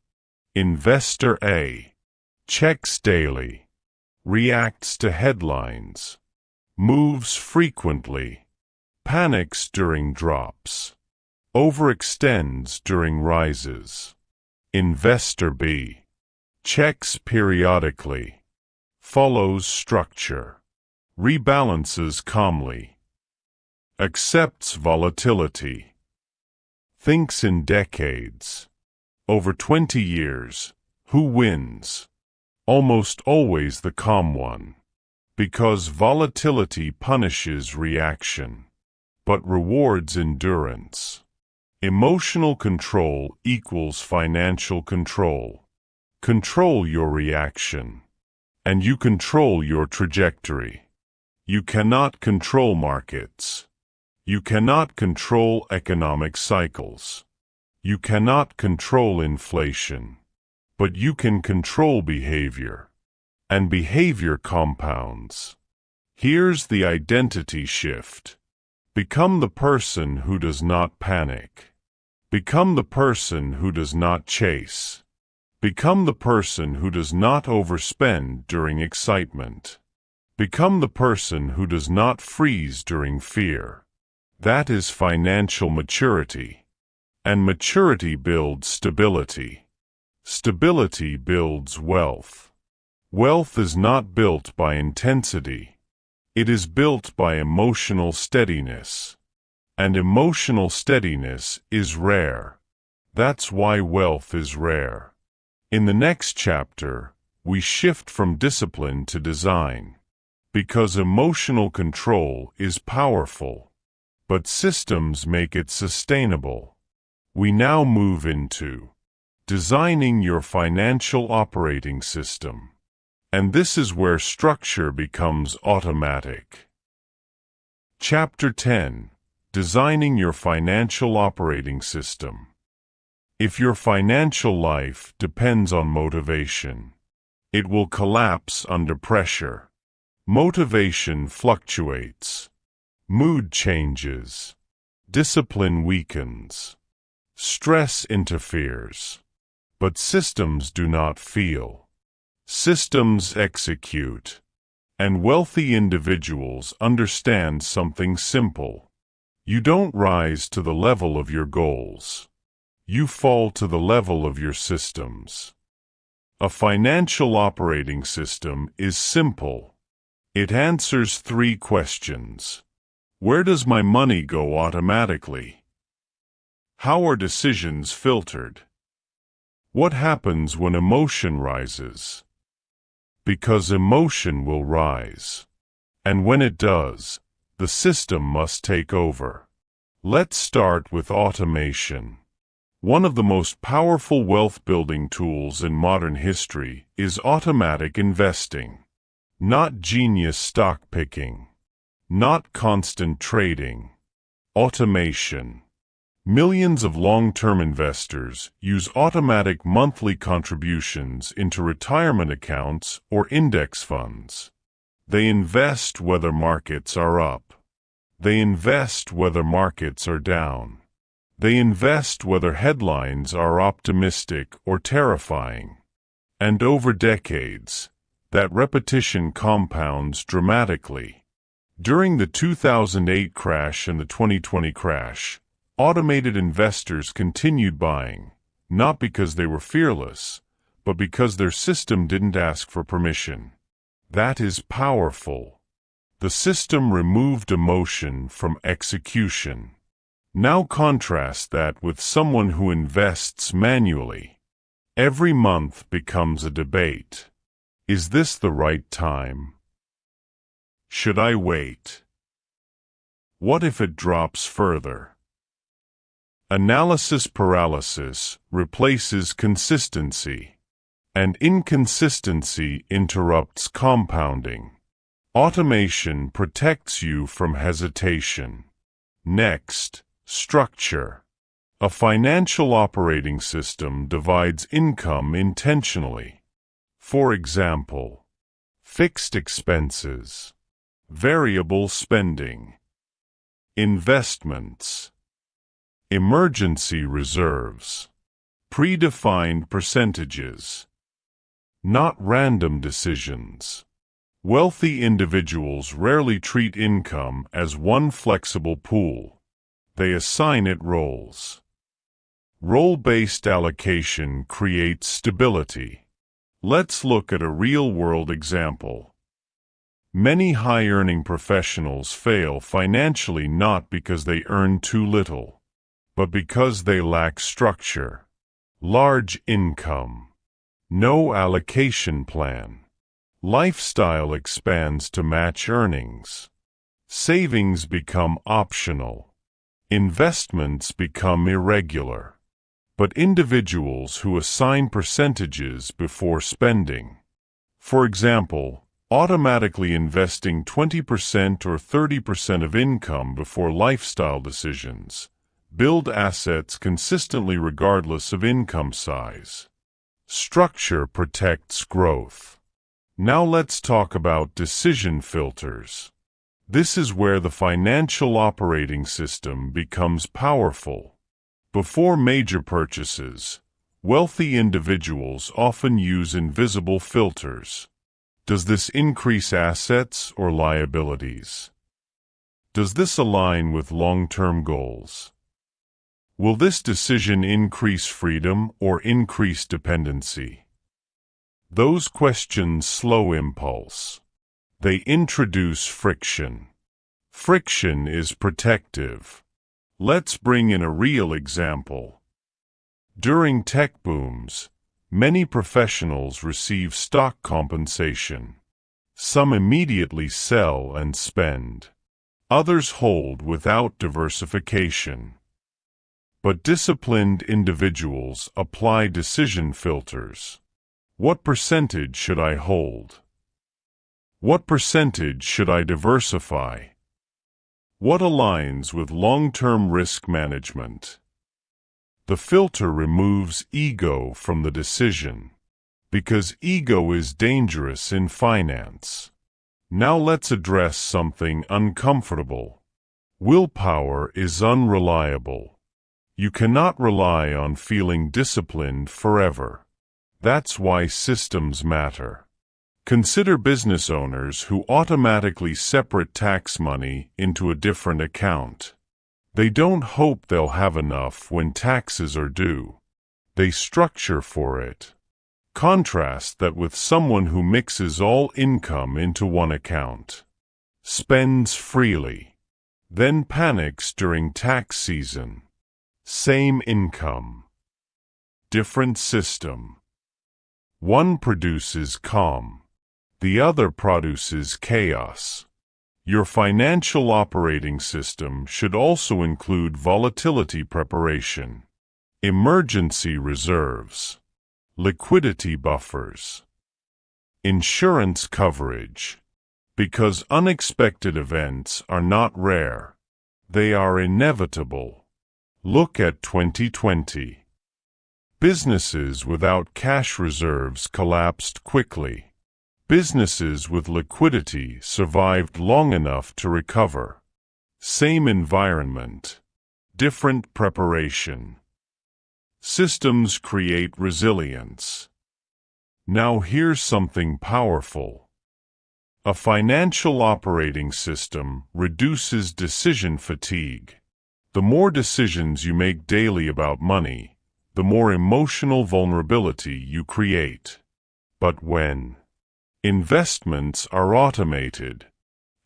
Investor A checks daily, reacts to headlines, moves frequently, panics during drops, overextends during rises. Investor B checks periodically, follows structure, rebalances calmly, accepts volatility, thinks in decades. Over 20 years, who wins? Almost always the calm one, because volatility punishes reaction, but rewards endurance. Emotional control equals financial control. Control your reaction, and you control your trajectory. You cannot control markets. You cannot control economic cycles. You cannot control inflation. But you can control behavior. And behavior compounds. Here's the identity shift. Become the person who does not panic. Become the person who does not chase. Become the person who does not overspend during excitement. Become the person who does not freeze during fear. That is financial maturity. And maturity builds stability. Stability builds wealth. Wealth is not built by intensity. It is built by emotional steadiness. And emotional steadiness is rare. That's why wealth is rare. In the next chapter, we shift from discipline to design. Because emotional control is powerful, but systems make it sustainable. We now move into designing your financial operating system. And this is where structure becomes automatic. Chapter 10. Designing your financial operating system. If your financial life depends on motivation, it will collapse under pressure. Motivation fluctuates. Mood changes. Discipline weakens. Stress interferes. But systems do not feel. Systems execute. And wealthy individuals understand something simple. You don't rise to the level of your goals. You fall to the level of your systems. A financial operating system is simple. It answers 3 questions. Where does my money go automatically? How are decisions filtered? What happens when emotion rises? Because emotion will rise. And when it does, the system must take over. Let's start with automation. One of the most powerful wealth-building tools in modern history is automatic investing. Not genius stock picking. Not constant trading. Automation. Millions of long-term investors use automatic monthly contributions into retirement accounts or index funds. They invest whether markets are up. They invest whether markets are down. They invest whether headlines are optimistic or terrifying. And over decades, that repetition compounds dramatically. During the 2008 crash and the 2020 crash, automated investors continued buying, not because they were fearless, but because their system didn't ask for permission. That is powerful. The system removed emotion from execution. Now contrast that with someone who invests manually. Every month becomes a debate. Is this the right time? Should I wait? What if it drops further? Analysis paralysis replaces consistency, and inconsistency interrupts compounding. Automation protects you from hesitation. Next, structure. A financial operating system divides income intentionally. For example, fixed expenses, variable spending, investments, emergency reserves, predefined percentages, not random decisions. Wealthy individuals rarely treat income as one flexible pool. They assign it roles. Role-based allocation creates stability. Let's look at a real-world example. Many high-earning professionals fail financially not because they earn too little, but because they lack structure. Large income. No allocation plan. Lifestyle expands to match earnings. Savings become optional. Investments become irregular. But individuals who assign percentages before spending, for example, automatically investing 20% or 30% of income before lifestyle decisions, build assets consistently regardless of income size. Structure protects growth. Now let's talk about decision filters. This is where the financial operating system becomes powerful. Before major purchases, wealthy individuals often use invisible filters. Does this increase assets or liabilities? Does this align with long-term goals? Will this decision increase freedom or increase dependency? Those questions slow impulse. They introduce friction. Friction is protective. Let's bring in a real example. During tech booms, many professionals receive stock compensation. Some immediately sell and spend. Others hold without diversification. But disciplined individuals apply decision filters. What percentage should I hold? What percentage should I diversify? What aligns with long-term risk management? The filter removes ego from the decision, because ego is dangerous in finance. Now let's address something uncomfortable. Willpower is unreliable. You cannot rely on feeling disciplined forever. That's why systems matter. Consider business owners who automatically separate tax money into a different account. They don't hope they'll have enough when taxes are due. They structure for it. Contrast that with someone who mixes all income into one account, spends freely, then panics during tax season. Same income, different system. One produces calm. The other produces chaos. Your financial operating system should also include volatility preparation, emergency reserves, liquidity buffers, insurance coverage, because unexpected events are not rare. They are inevitable. Look at 2020. Businesses without cash reserves collapsed quickly. Businesses with liquidity survived long enough to recover. Same environment, different preparation. Systems create resilience. Now here's something powerful. A financial operating system reduces decision fatigue. The more decisions you make daily about money, the more emotional vulnerability you create. But when Investments are automated.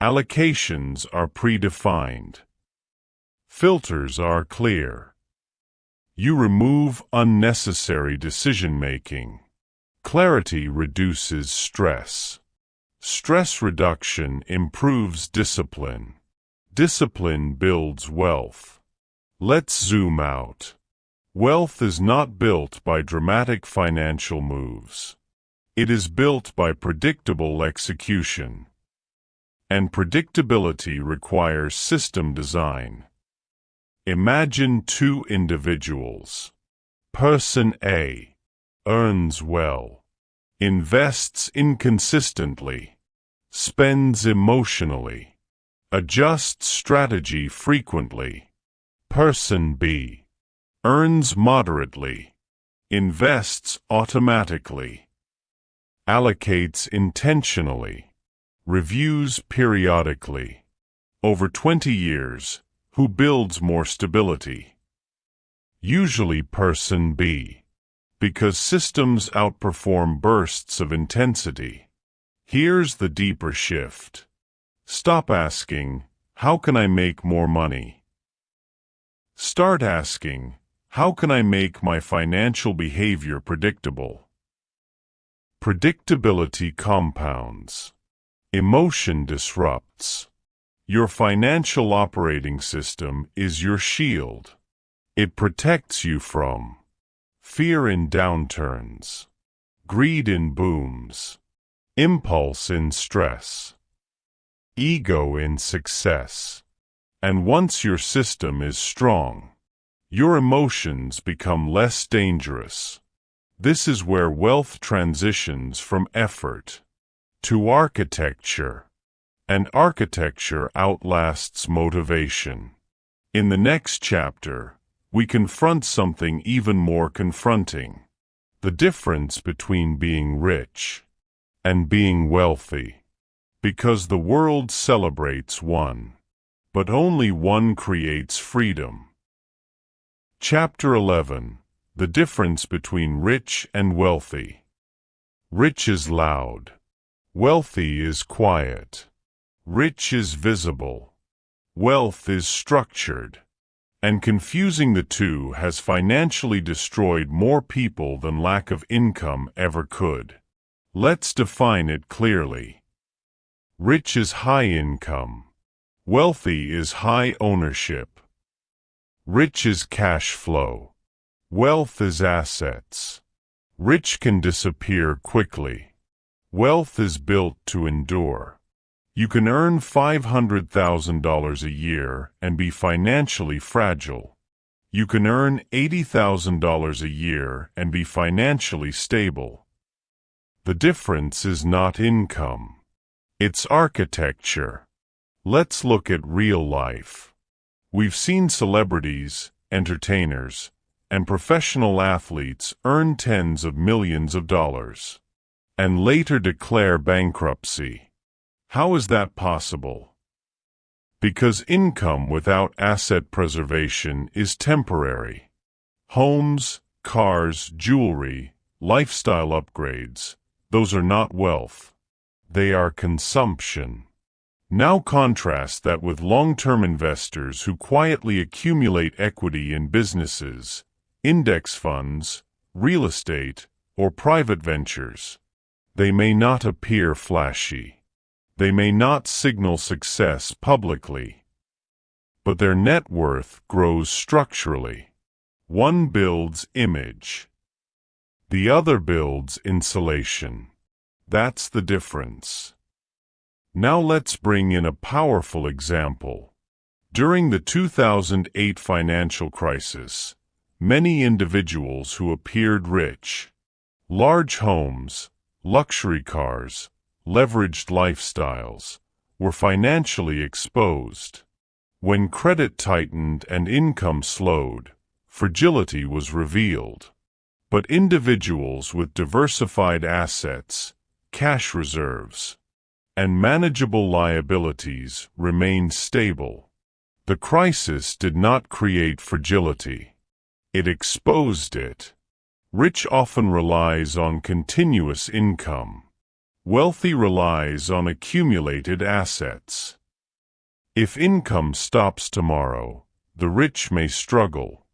Allocations are predefined. Filters are clear. You remove unnecessary decision-making. Clarity reduces stress. Stress reduction improves discipline. Discipline builds wealth. Let's zoom out. Wealth is not built by dramatic financial moves. It is built by predictable execution. And predictability requires system design. Imagine two individuals. Person A earns well, invests inconsistently, spends emotionally, adjusts strategy frequently. Person B earns moderately, invests automatically, allocates intentionally, reviews periodically. Over 20 years, who builds more stability? Usually person B, because systems outperform bursts of intensity. Here's the deeper shift. Stop asking, how can I make more money? Start asking, how can I make my financial behavior predictable? Predictability compounds. Emotion disrupts. Your financial operating system is your shield. It protects you from fear in downturns, greed in booms, impulse in stress, ego in success. And once your system is strong, your emotions become less dangerous. This is where wealth transitions from effort to architecture. And architecture outlasts motivation. In the next chapter, we confront something even more confronting: the difference between being rich and being wealthy. Because the world celebrates one, but only one creates freedom. Chapter 11: The difference between rich and wealthy. Rich is loud. Wealthy is quiet. Rich is visible. Wealth is structured. And confusing the two has financially destroyed more people than lack of income ever could. Let's define it clearly. Rich is high income. Wealthy is high ownership. Rich is cash flow. Wealth is assets. Rich can disappear quickly. Wealth is built to endure. You can earn $500,000 a year and be financially fragile. You can earn $80,000 a year and be financially stable. The difference is not income. It's architecture. Let's look at real life. We've seen celebrities, entertainers, and professional athletes earn tens of millions of dollars and later declare bankruptcy. How is that possible? Because income without asset preservation is temporary. Homes, cars, jewelry, lifestyle upgrades, those are not wealth. They are consumption. Now contrast that with long-term investors who quietly accumulate equity in businesses, index funds, real estate, or private ventures. They may not appear flashy. They may not signal success publicly, but their net worth grows structurally. One builds image. The other builds insulation. That's the difference. Now let's bring in a powerful example. During the 2008 financial crisis, many individuals who appeared rich, large homes, luxury cars, leveraged lifestyles, were financially exposed. When credit tightened and income slowed, fragility was revealed. But individuals with diversified assets, cash reserves, and manageable liabilities remained stable. The crisis did not create fragility. It exposed it. Rich often relies on continuous income. Wealthy relies on accumulated assets. If income stops tomorrow, the rich may struggle.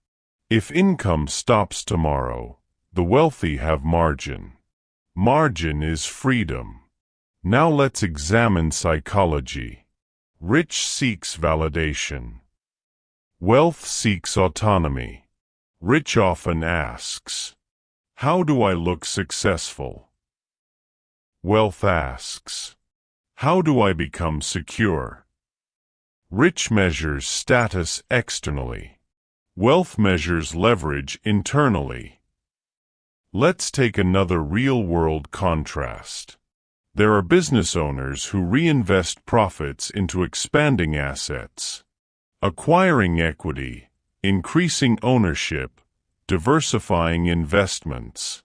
If income stops tomorrow, the wealthy have margin. Margin is freedom. Now let's examine psychology. Rich seeks validation. Wealth seeks autonomy. Rich often asks, "How do I look successful?" Wealth asks, "How do I become secure?" Rich measures status externally. Wealth measures leverage internally. Let's take another real-world contrast. There are business owners who reinvest profits into expanding assets, acquiring equity, increasing ownership, diversifying investments.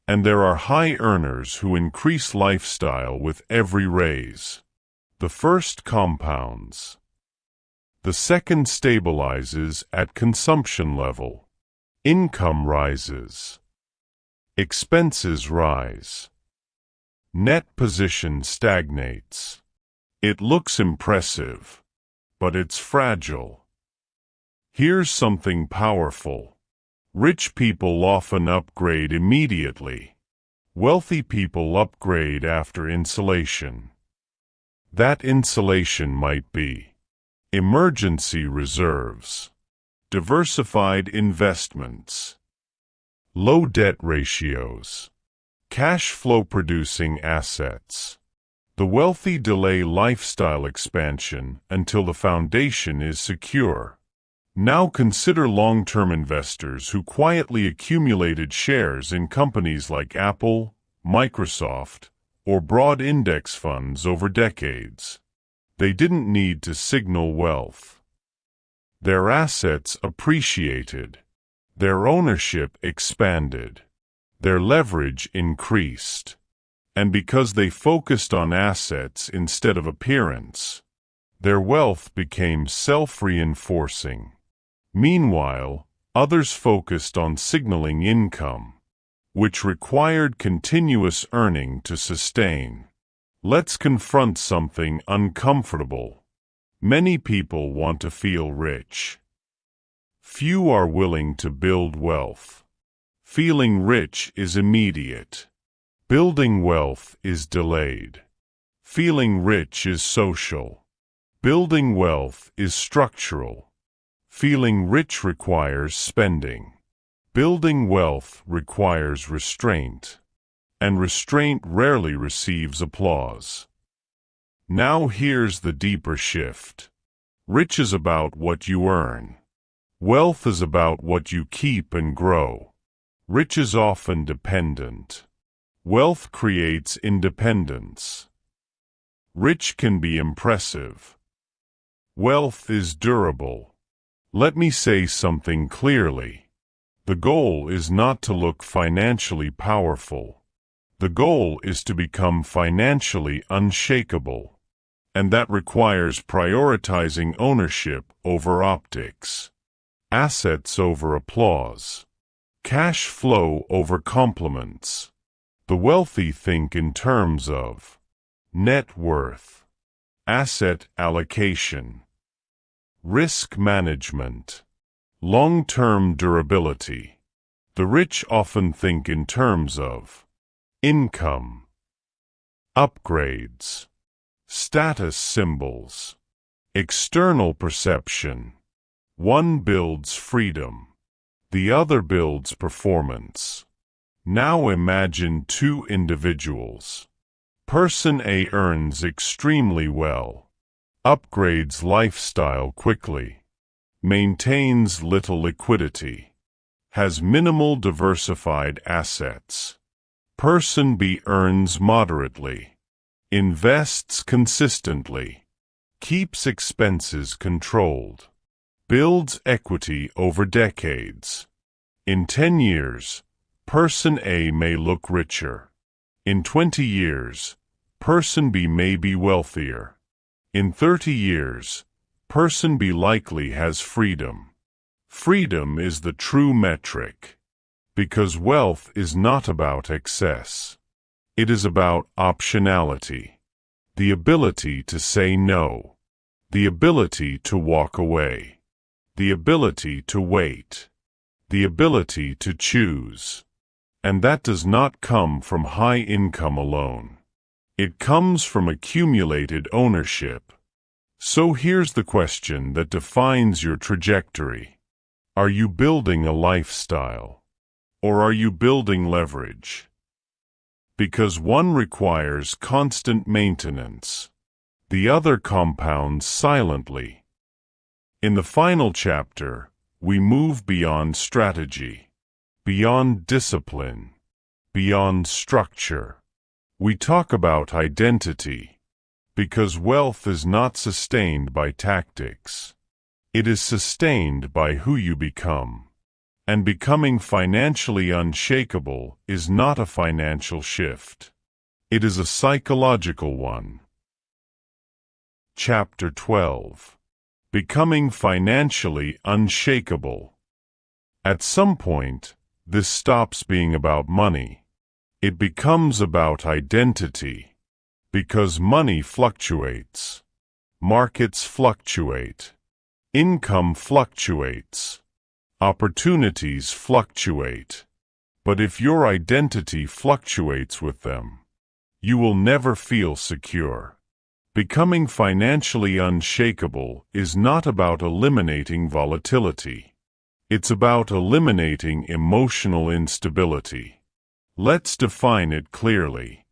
And there are high earners who increase lifestyle with every raise. The first compounds. The second stabilizes at consumption level. Income rises. Expenses rise. Net position stagnates. It looks impressive, but it's fragile. Here's something powerful. Rich people often upgrade immediately. Wealthy people upgrade after insulation. That insulation might be emergency reserves, diversified investments, low debt ratios, cash flow producing assets. The wealthy delay lifestyle expansion until the foundation is secure. Now consider long-term investors who quietly accumulated shares in companies like Apple, Microsoft, or broad index funds over decades. They didn't need to signal wealth. Their assets appreciated. Their ownership expanded. Their leverage increased. And because they focused on assets instead of appearance, their wealth became self-reinforcing. Meanwhile, others focused on signaling income, which required continuous earning to sustain. Let's confront something uncomfortable. Many people want to feel rich. Few are willing to build wealth. Feeling rich is immediate. Building wealth is delayed. Feeling rich is social. Building wealth is structural. Feeling rich requires spending. Building wealth requires restraint. And restraint rarely receives applause. Now here's the deeper shift. Rich is about what you earn. Wealth is about what you keep and grow. Rich is often dependent. Wealth creates independence. Rich can be impressive. Wealth is durable. Let me say something clearly. The goal is not to look financially powerful. The goal is to become financially unshakable. And that requires prioritizing ownership over optics, assets over applause, cash flow over compliments. The wealthy think in terms of net worth, asset allocation, risk management, long-term durability. The rich often think in terms of income, upgrades, status symbols, external perception. One builds freedom. The other builds performance. Now imagine two individuals. Person A earns extremely well, upgrades lifestyle quickly, maintains little liquidity, has minimal diversified assets. Person B earns moderately, invests consistently, keeps expenses controlled, builds equity over decades. In 10 years, Person A may look richer. In 20 years, Person B may be wealthier. In 30 years, Person B likely has freedom. Freedom is the true metric. Because wealth is not about excess. It is about optionality, the ability to say no, the ability to walk away, the ability to wait, the ability to choose. And that does not come from high income alone. It comes from accumulated ownership. So here's the question that defines your trajectory. Are you building a lifestyle? Or are you building leverage? Because one requires constant maintenance. The other compounds silently. In the final chapter, we move beyond strategy, beyond discipline, beyond structure. We talk about identity, because wealth is not sustained by tactics. It is sustained by who you become. And becoming financially unshakable is not a financial shift. It is a psychological one. Chapter 12. Becoming financially unshakable. At some point, this stops being about money. It becomes about identity. Because money fluctuates. Markets fluctuate. Income fluctuates. Opportunities fluctuate. But if your identity fluctuates with them, you will never feel secure. Becoming financially unshakable is not about eliminating volatility. It's about eliminating emotional instability. Let's define it clearly.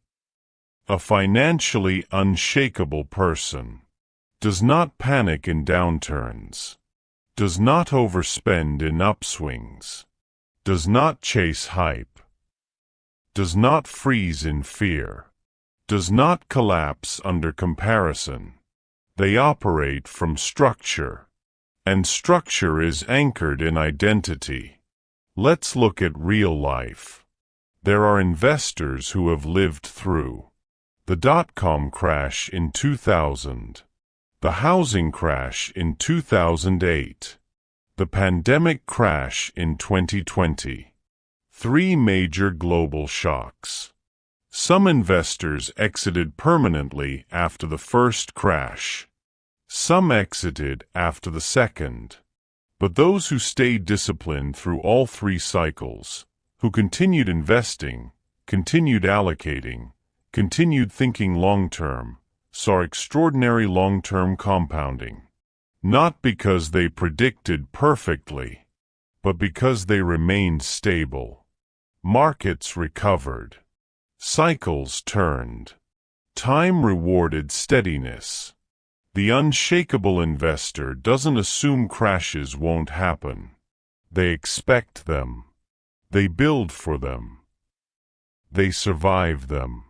A financially unshakable person does not panic in downturns, does not overspend in upswings, does not chase hype, does not freeze in fear, does not collapse under comparison. They operate from structure, and structure is anchored in identity. Let's look at real life. There are investors who have lived through the dot-com crash in 2000, the housing crash in 2008, the pandemic crash in 2020. 3 major global shocks. Some investors exited permanently after the first crash. Some exited after the second. But those who stayed disciplined through all 3 cycles, who continued investing, continued allocating, continued thinking long-term, saw extraordinary long-term compounding. Not because they predicted perfectly, but because they remained stable. Markets recovered. Cycles turned. Time rewarded steadiness. The unshakable investor doesn't assume crashes won't happen. They expect them. They build for them. They survive them.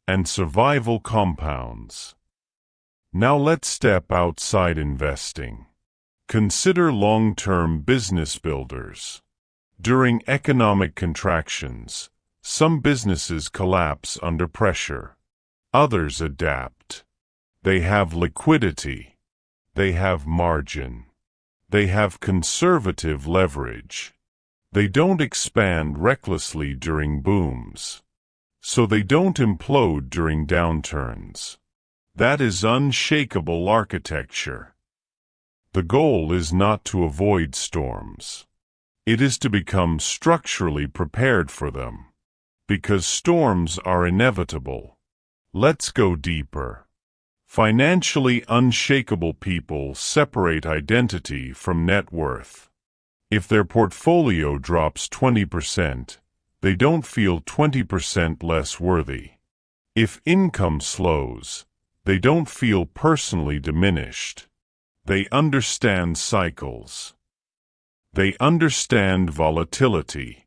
And survival compounds. Now let's step outside investing. Consider long-term business builders. During economic contractions, some businesses collapse under pressure. Others adapt. They have liquidity. They have margin. They have conservative leverage. They don't expand recklessly during booms. So they don't implode during downturns. That is unshakable architecture. The goal is not to avoid storms. It is to become structurally prepared for them. Because storms are inevitable. Let's go deeper. Financially unshakable people separate identity from net worth. If their portfolio drops 20%, they don't feel 20% less worthy. If income slows, they don't feel personally diminished. They understand cycles. They understand volatility.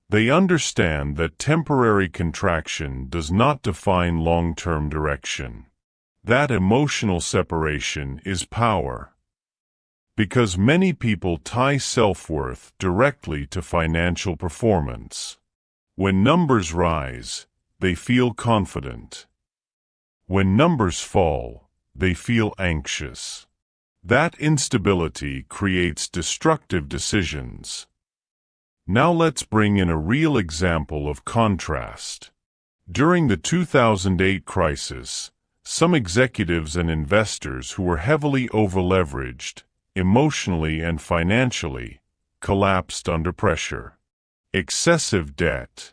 They understand that temporary contraction does not define long-term direction. That emotional separation is power. Because many people tie self-worth directly to financial performance. When numbers rise, they feel confident. When numbers fall, they feel anxious. That instability creates destructive decisions. Now let's bring in a real example of contrast. During the 2008 crisis, some executives and investors who were heavily overleveraged, emotionally and financially, collapsed under pressure. Excessive debt.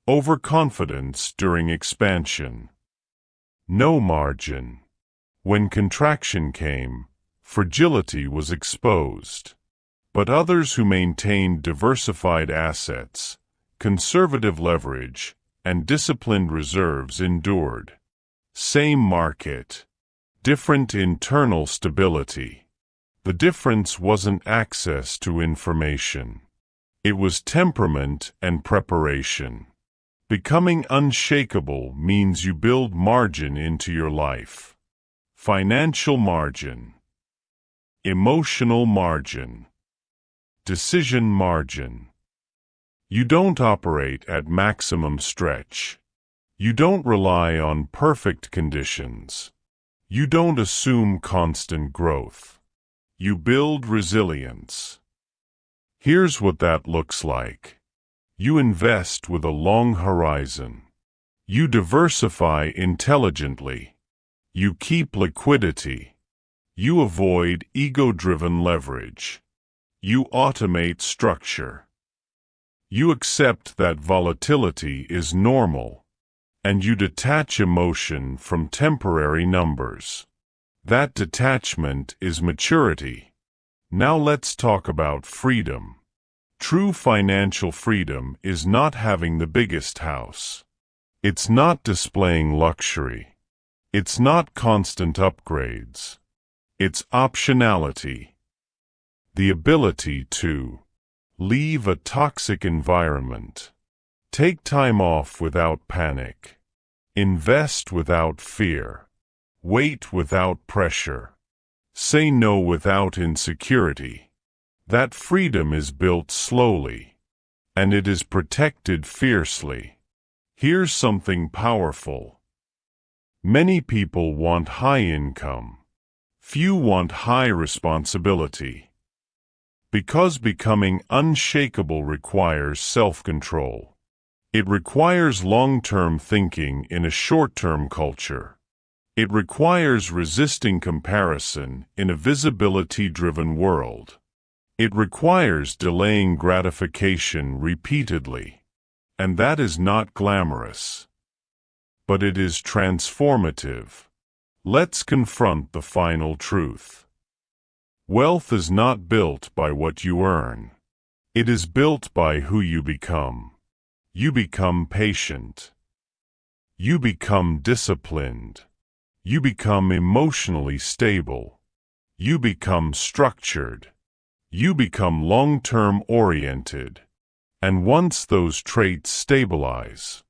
Overconfidence during expansion. No margin. When contraction came, fragility was exposed. But others who maintained diversified assets, conservative leverage, and disciplined reserves endured. Same market. Different internal stability. The difference wasn't access to information. It was temperament and preparation. Becoming unshakable means you build margin into your life. Financial margin. Emotional margin. Decision margin. You don't operate at maximum stretch. You don't rely on perfect conditions. You don't assume constant growth. You build resilience. Here's what that looks like. You invest with a long horizon. You diversify intelligently. You keep liquidity. You avoid ego-driven leverage. You automate structure. You accept that volatility is normal, and you detach emotion from temporary numbers. That detachment is maturity. Now let's talk about freedom. True financial freedom is not having the biggest house. It's not displaying luxury. It's not constant upgrades. It's optionality. The ability to leave a toxic environment. Take time off without panic. Invest without fear. Wait without pressure. Say no without insecurity. That freedom is built slowly, and it is protected fiercely. Here's something powerful. Many people want high income. Few want high responsibility. Because becoming unshakable requires self-control. It requires long-term thinking in a short-term culture. It requires resisting comparison in a visibility-driven world. It requires delaying gratification repeatedly. And that is not glamorous. But it is transformative. Let's confront the final truth. Wealth is not built by what you earn. It is built by who you become. You become patient. You become disciplined. You become emotionally stable. You become structured. You become long-term oriented. And once those traits stabilize,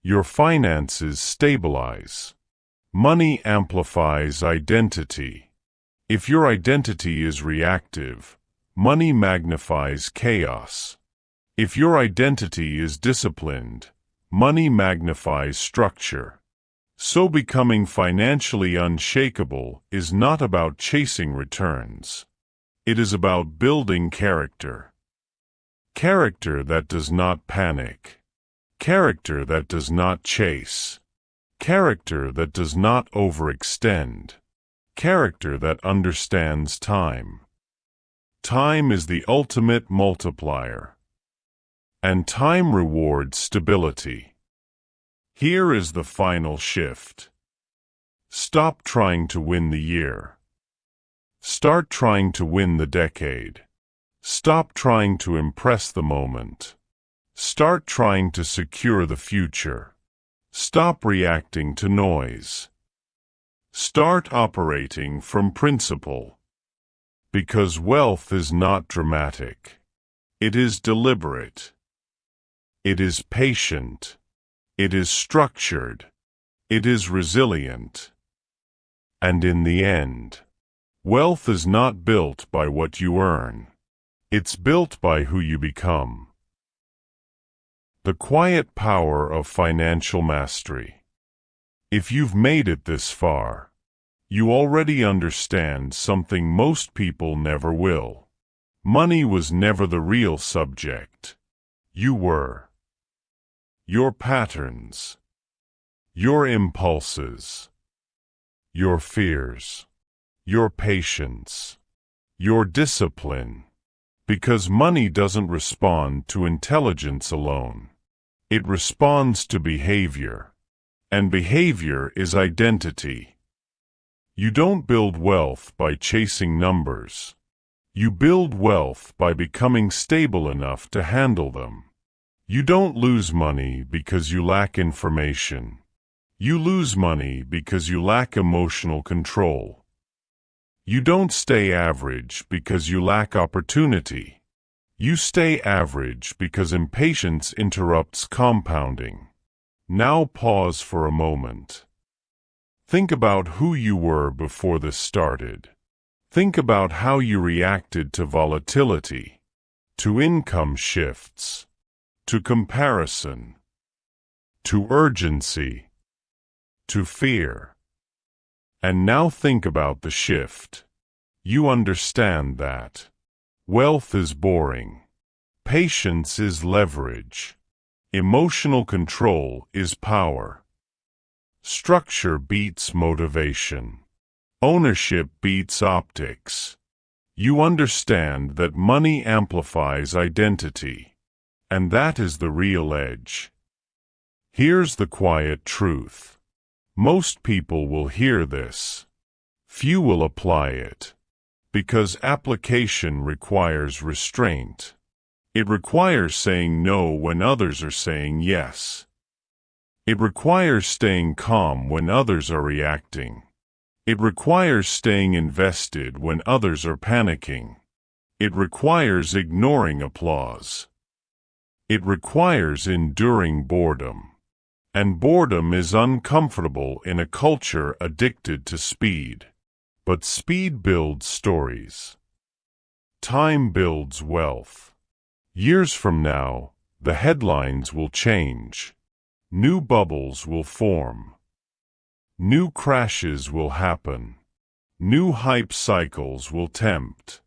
your finances stabilize. Money amplifies identity. If your identity is reactive, money magnifies chaos. If your identity is disciplined, money magnifies structure. So becoming financially unshakable is not about chasing returns. It is about building character. Character that does not panic. Character that does not chase. Character that does not overextend. Character that understands time. Time is the ultimate multiplier. And time rewards stability. Here is the final shift. Stop trying to win the year. Start trying to win the decade. Stop trying to impress the moment. Start trying to secure the future. Stop reacting to noise. Start operating from principle. Because wealth is not dramatic. It is deliberate. It is patient. It is structured. It is resilient. And in the end, wealth is not built by what you earn. It's built by who you become. The quiet power of financial mastery. If you've made it this far, you already understand something most people never will. Money was never the real subject. You were. your patterns, your impulses, your fears, your patience, your discipline. Because money doesn't respond to intelligence alone. It responds to behavior. And behavior is identity. You don't build wealth by chasing numbers. You build wealth by becoming stable enough to handle them. You don't lose money because you lack information. You lose money because you lack emotional control. You don't stay average because you lack opportunity. You stay average because impatience interrupts compounding. Now pause for a moment. Think about who you were before this started. Think about how you reacted to volatility, to income shifts, to comparison, to urgency, to fear. And now think about the shift. You understand that wealth is boring. Patience is leverage. Emotional control is power. Structure beats motivation. Ownership beats optics. You understand that money amplifies identity. And that is the real edge. Here's the quiet truth. Most people will hear this. Few will apply it. Because application requires restraint. It requires saying no when others are saying yes. It requires staying calm when others are reacting. It requires staying invested when others are panicking. It requires ignoring applause. It requires enduring boredom. And boredom is uncomfortable in a culture addicted to speed. But speed builds stories. Time builds wealth. Years from now, the headlines will change. New bubbles will form. New crashes will happen. New hype cycles will tempt.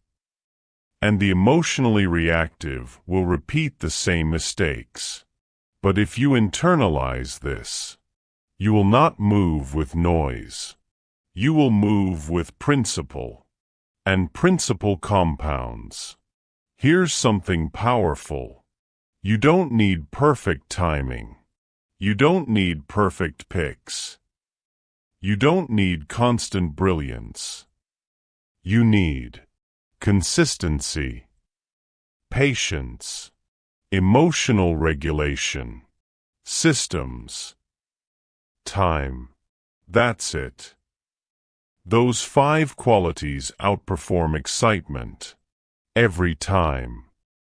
And the emotionally reactive will repeat the same mistakes. But if you internalize this, you will not move with noise. You will move with principle. And principle compounds. Here's something powerful. You don't need perfect timing. You don't need perfect picks. You don't need constant brilliance. You need consistency, patience, emotional regulation, systems, time. That's it. Those 5 qualities outperform excitement. Every time.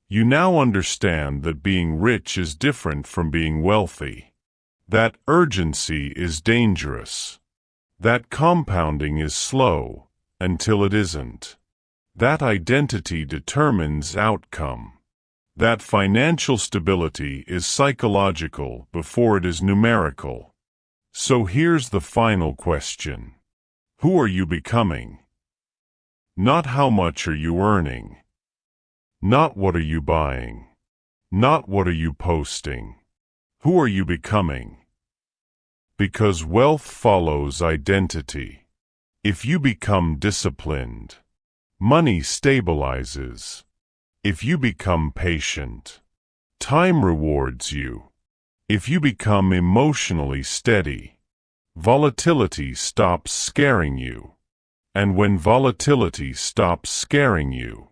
You now understand that being rich is different from being wealthy. That urgency is dangerous. That compounding is slow, until it isn't. That identity determines outcome. That financial stability is psychological before it is numerical. So here's the final question. Who are you becoming? Not how much are you earning. Not what are you buying. Not what are you posting. Who are you becoming? Because wealth follows identity. If you become disciplined, money stabilizes. If you become patient, time rewards you. If you become emotionally steady, volatility stops scaring you. And when volatility stops scaring you,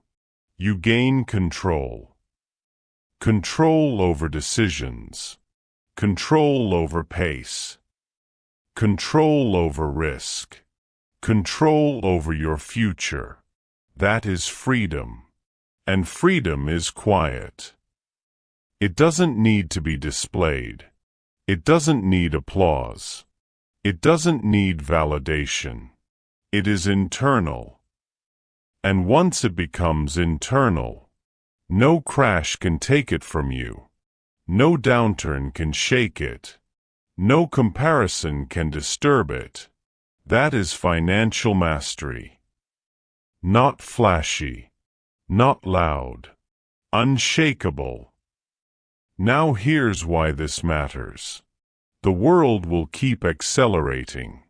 you gain control. Control over decisions. Control over pace. Control over risk. Control over your future. That is freedom. And freedom is quiet. It doesn't need to be displayed. It doesn't need applause. It doesn't need validation. It is internal. And once it becomes internal, no crash can take it from you. No downturn can shake it. No comparison can disturb it. That is financial mastery. Not flashy. Not loud. Unshakable. Now here's why this matters. The world will keep accelerating.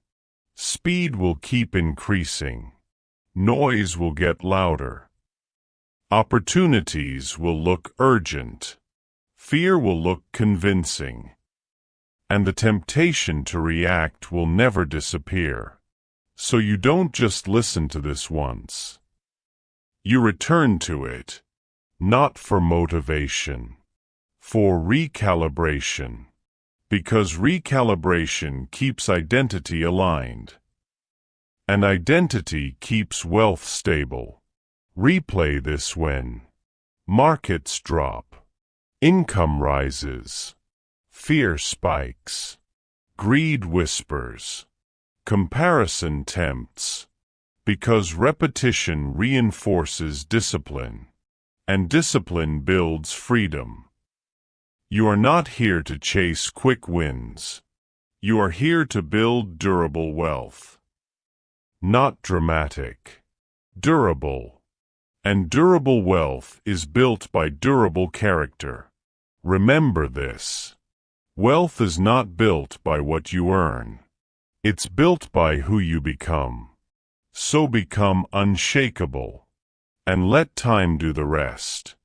Speed will keep increasing. Noise will get louder. Opportunities will look urgent. Fear will look convincing. And the temptation to react will never disappear. So you don't just listen to this once. You return to it, not for motivation, for recalibration. Because recalibration keeps identity aligned. And identity keeps wealth stable. Replay this when markets drop, income rises, fear spikes, greed whispers, comparison tempts, because repetition reinforces discipline, and discipline builds freedom. You are not here to chase quick wins. You are here to build durable wealth. Not dramatic, durable. And durable wealth is built by durable character. Remember this. Wealth is not built by what you earn. It's built by who you become. So become unshakable. And let time do the rest.